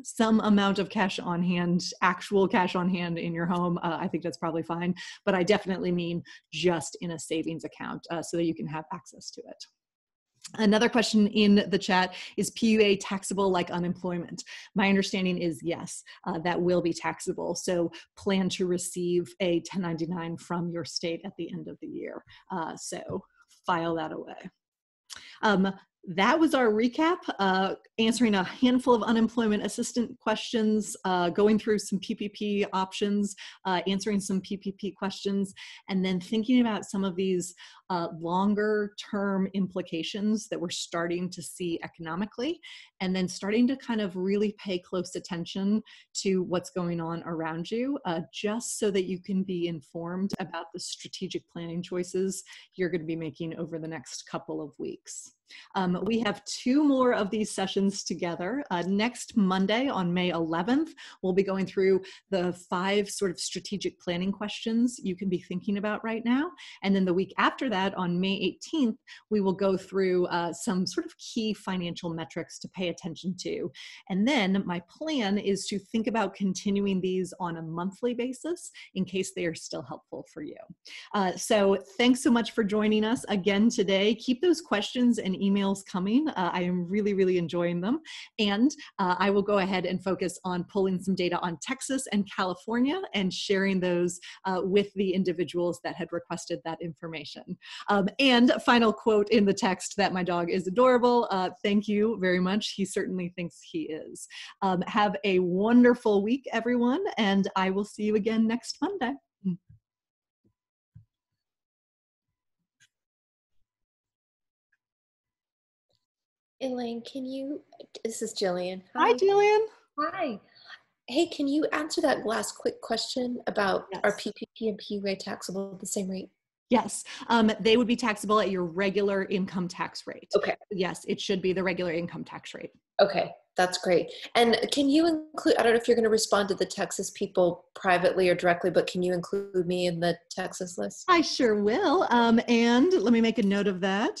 some amount of cash on hand, actual cash on hand in your home, I think that's probably fine. But I definitely mean just in a savings account so that you can have access to it. Another question in the chat, is PUA taxable like unemployment? My understanding is yes, that will be taxable. So plan to receive a 1099 from your state at the end of the year. So file that away. That was our recap, answering a handful of unemployment assistant questions, going through some PPP options, answering some PPP questions, and then thinking about some of these longer term implications that we're starting to see economically, and then starting to kind of really pay close attention to what's going on around you, just so that you can be informed about the strategic planning choices you're going to be making over the next couple of weeks. We have 2 more of these sessions together. Next Monday on May 11th, we'll be going through the 5 sort of strategic planning questions you can be thinking about right now. And then the week after that, on May 18th, we will go through some sort of key financial metrics to pay attention to. And then my plan is to think about continuing these on a monthly basis in case they are still helpful for you. So thanks so much for joining us again today. Keep those questions and emails coming. I am really, really enjoying them. And I will go ahead and focus on pulling some data on Texas and California and sharing those with the individuals that had requested that information. And a final quote in the text that my dog is adorable. Thank you very much. He certainly thinks he is. Have a wonderful week, everyone, and I will see you again next Monday. Elaine, this is Jillian. Hi, Jillian. Hi. Hey, can you answer that last quick question about are PPP and PUA taxable at the same rate? Yes, they would be taxable at your regular income tax rate. Okay. Yes, it should be the regular income tax rate. Okay, that's great. And can you include, I don't know if you're going to respond to the Texas people privately or directly, but can you include me in the Texas list? I sure will. And let me make a note of that.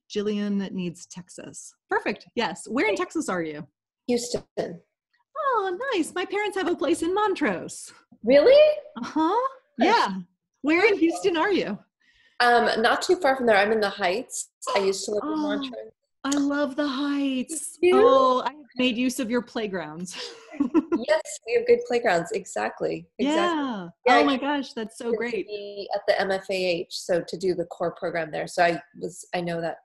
Jillian needs Texas. Perfect. Yes. Where in Texas are you? Houston. Oh, nice. My parents have a place in Montrose. Really? Uh-huh. Yeah. Where in Houston are you? Not too far from there. I'm in the Heights. I used to live in Montrose. I love the Heights. Oh, I have made use of your playgrounds. Yes, we have good playgrounds. Exactly. Yeah. Oh my gosh, that's so great. To be at the MFAH, so to do the core program there. So I know that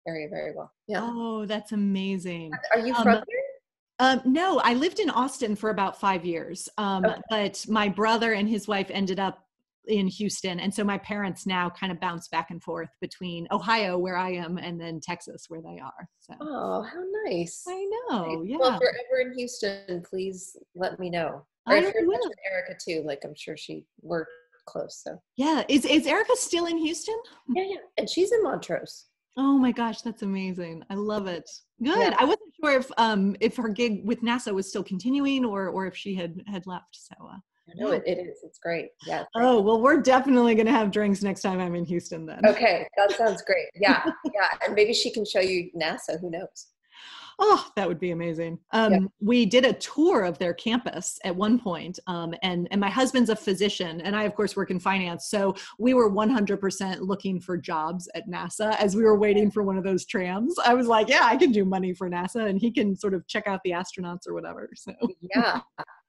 area very well. Yeah. Oh, that's amazing. Are you from here? No, I lived in Austin for about 5 years. But my brother and his wife ended up in Houston. And so my parents now kind of bounce back and forth between Ohio, where I am, and then Texas, where they are. So. Oh, how nice. I know. Yeah. Well, if you're ever in Houston, please let me know. Or if you're in touch with Erica too, like I'm sure we're close. So yeah. Is Erica still in Houston? Yeah. And she's in Montrose. Oh my gosh, that's amazing. I love it. Good. Yeah. I wasn't sure if her gig with NASA was still continuing or if she had left. So no, it is. It's great. Yeah. Oh, well, we're definitely going to have drinks next time I'm in Houston then. Okay. That sounds great. Yeah. Yeah. And maybe she can show you NASA. Who knows? Oh, that would be amazing. We did a tour of their campus at one point, and my husband's a physician, and I, of course, work in finance. So we were 100% looking for jobs at NASA as we were waiting for one of those trams. I was like, yeah, I can do money for NASA, and he can sort of check out the astronauts or whatever. So yeah.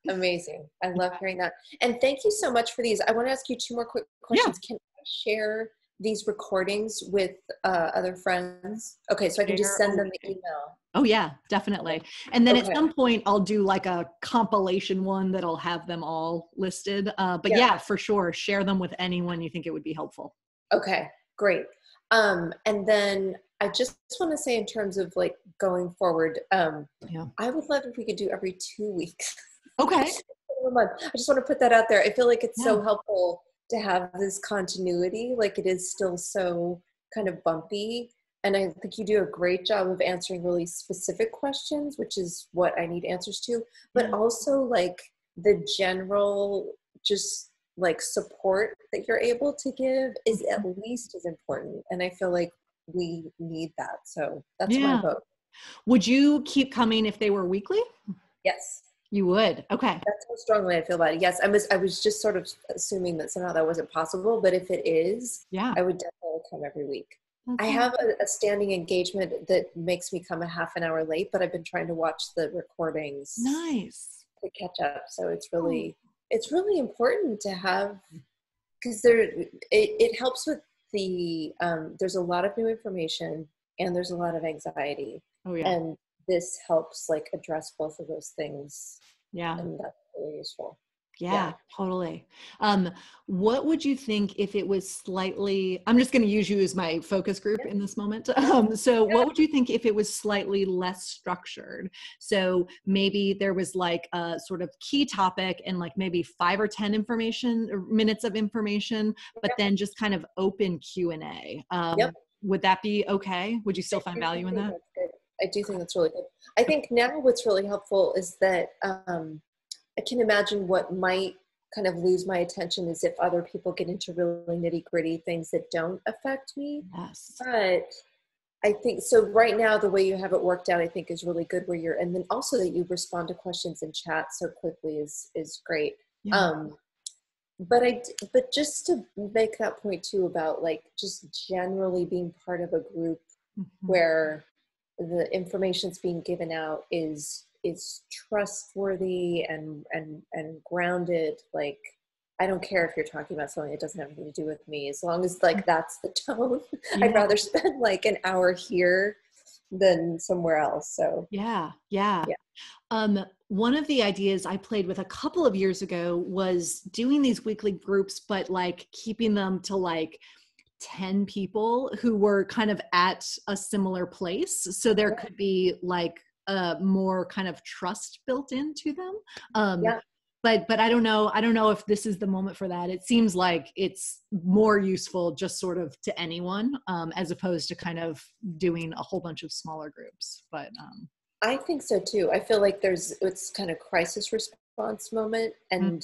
Amazing. I love hearing that. And thank you so much for these. I want to ask you 2 more quick questions. Yeah. Can I share these recordings with other friends? Okay, so I can just send them the email. Oh yeah, definitely. And then at some point I'll do like a compilation one that'll have them all listed. But yeah, for sure, share them with anyone you think it would be helpful. Okay, great. And then I just want to say in terms of like going forward, I would love if we could do every 2 weeks. Okay. I just want to put that out there. I feel like it's so helpful to have this continuity. Like it is still so kind of bumpy. And I think you do a great job of answering really specific questions, which is what I need answers to, but also like the general, just like support that you're able to give is at least as important. And I feel like we need that. So that's my vote. Would you keep coming if they were weekly? Yes. You would? Okay. That's how strongly I feel about it. Yes. I was just sort of assuming that somehow that wasn't possible, but if it is, I would definitely come every week. I have a standing engagement that makes me come a half an hour late, but I've been trying to watch the recordings. Nice. To catch up. So it's really important to have, because it helps with the, there's a lot of new information and there's a lot of anxiety. Oh yeah. And this helps like address both of those things. Yeah. And that's really useful. Yeah, totally. What would you think if it was slightly, I'm just going to use you as my focus group in this moment. So what would you think if it was slightly less structured? So maybe there was like a sort of key topic and like maybe 5 or 10 minutes of information, but then just kind of open Q&A. would that be okay? Would you still find value in that? That's good. I do think that's really good. I think now what's really helpful is that I can imagine what might kind of lose my attention is if other people get into really nitty gritty things that don't affect me. Yes. But I think, so right now, the way you have it worked out, I think is really good where you're, and then also that you respond to questions in chat so quickly is great. Yeah. But just to make that point too about like just generally being part of a group where the information's being given out is trustworthy and grounded. Like, I don't care if you're talking about something that doesn't have anything to do with me, as long as like that's the tone. Yeah. I'd rather spend like an hour here than somewhere else. So Yeah. One of the ideas I played with a couple of years ago was doing these weekly groups, but like keeping them to like 10 people who were kind of at a similar place. So there could be like more kind of trust built into them. But I don't know if this is the moment for that. It seems like it's more useful just sort of to anyone, as opposed to kind of doing a whole bunch of smaller groups. But I think so too. I feel like it's kind of crisis response moment, and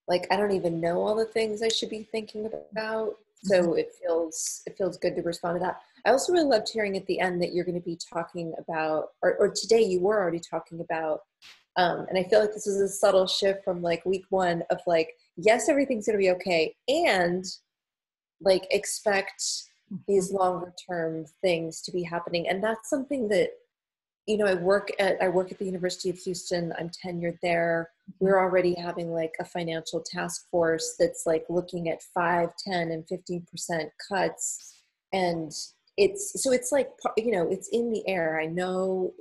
like I don't even know all the things I should be thinking about. So it feels good to respond to that. I also really loved hearing at the end that you're going to be talking about, or today you were already talking about, and I feel like this is a subtle shift from like week one of like, yes, everything's going to be okay, and like expect these longer term things to be happening. And that's something that, you know, I work at the University of Houston. I'm tenured there. We're already having like a financial task force that's like looking at 5, 10, and 15% cuts. And it's like, you know, it's in the air. I know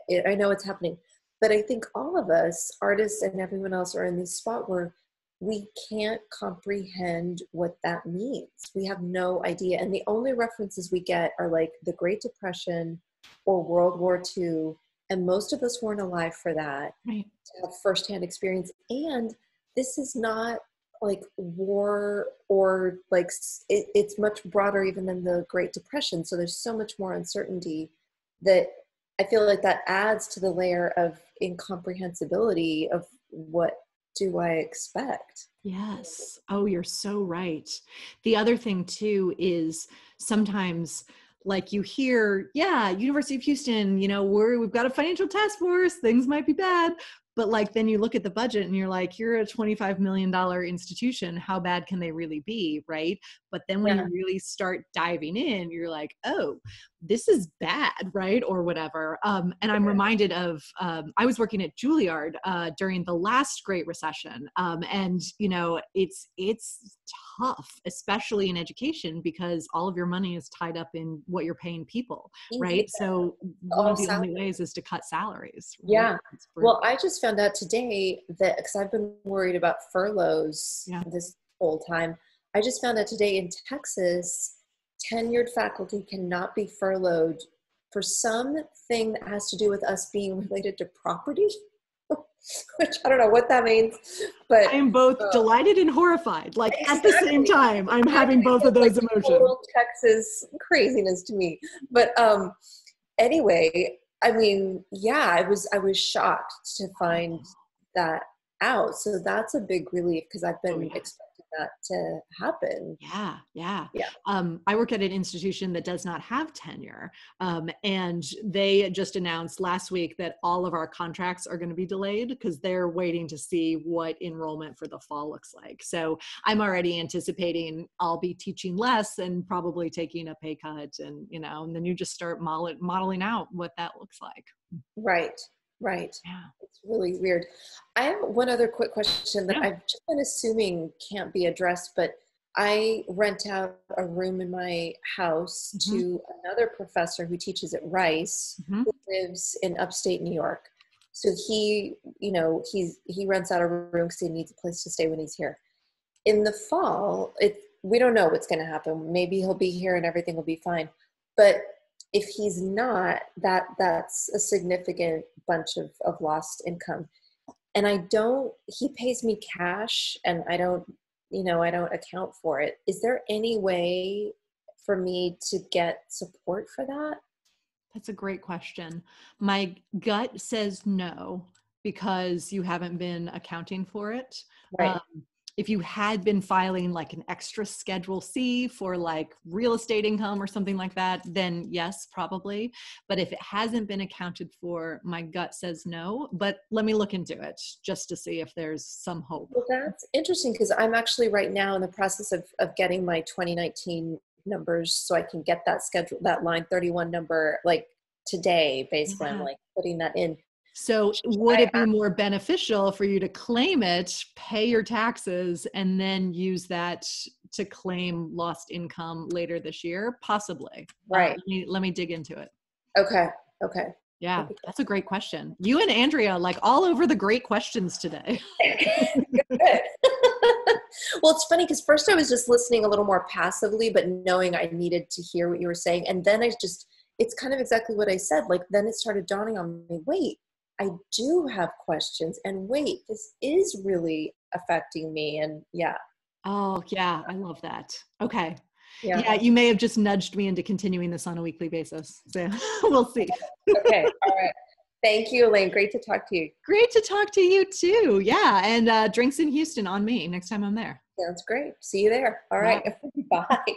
it's happening, but I think all of us, artists and everyone else, are in this spot where we can't comprehend what that means. We have no idea. And the only references we get are like the Great Depression or World War II. And most of us weren't alive for that, right. to have firsthand experience. And this is not like war, or like it's much broader even than the Great Depression. So there's so much more uncertainty that I feel like that adds to the layer of incomprehensibility of what do I expect? Yes. Oh, you're so right. The other thing too is sometimes like you hear, yeah, University of Houston, you know, we've got a financial task force, things might be bad. But like, then you look at the budget and you're like, you're a $25 million institution. How bad can they really be? Right. But then when you really start diving in, you're like, oh, this is bad. Right. Or whatever. And I'm reminded of, I was working at Juilliard during the last Great Recession. And, you know, it's tough, especially in education, because all of your money is tied up in what you're paying people. Right. So one of the only ways is to cut salaries. Right? Yeah. Well, I just found out today that, because I've been worried about furloughs this whole time, I just found out today in Texas, tenured faculty cannot be furloughed for something that has to do with us being related to property, which I don't know what that means. But I am both delighted and horrified. Like at the same time, I'm having both of those emotions. Total Texas craziness to me. But anyway, I mean, yeah, I was shocked to find that out. So that's a big relief, because I've been expecting that to happen. Yeah. I work at an institution that does not have tenure. And they just announced last week that all of our contracts are going to be delayed because they're waiting to see what enrollment for the fall looks like. So I'm already anticipating I'll be teaching less and probably taking a pay cut, and, you know, and then you just start modeling out what that looks like. Right. Yeah. It's really weird. I have one other quick question that I've just been assuming can't be addressed, but I rent out a room in my house to another professor who teaches at Rice, who lives in upstate New York. So he, you know, he rents out a room because he needs a place to stay when he's here. In the fall, we don't know what's going to happen. Maybe he'll be here and everything will be fine. But if he's not, that's a significant bunch of lost income. And he pays me cash, and I don't account for it. Is there any way for me to get support for that? That's a great question. My gut says no, because you haven't been accounting for it. Right. Um, if you had been filing like an extra Schedule C for like real estate income or something like that, then yes, probably. But if it hasn't been accounted for, my gut says no. But let me look into it just to see if there's some hope. Well, that's interesting, because I'm actually right now in the process of getting my 2019 numbers so I can get that schedule, that line 31 number, like today. Basically, I'm Yeah. like putting that in. So would I, it be more beneficial for you to claim it, pay your taxes, and then use that to claim lost income later this year? Possibly. right. Let me dig into it. Okay. Okay. Yeah, That'd be that's a great question. You and Andrea, like all over the great questions today. good. Well, it's funny because first I was just listening a little more passively, but knowing I needed to hear what you were saying. And then it's kind of exactly what I said. Like, then it started dawning on me, wait, I do have questions, and wait, this is really affecting me. And yeah. Oh, yeah, I love that. Okay. Yeah. Yeah, you may have just nudged me into continuing this on a weekly basis. So we'll see. Okay. All right. Thank you, Elaine. Great to talk to you. Great to talk to you too. Yeah. And drinks in Houston on me next time I'm there. Sounds great. See you there. All Yeah. right. Bye.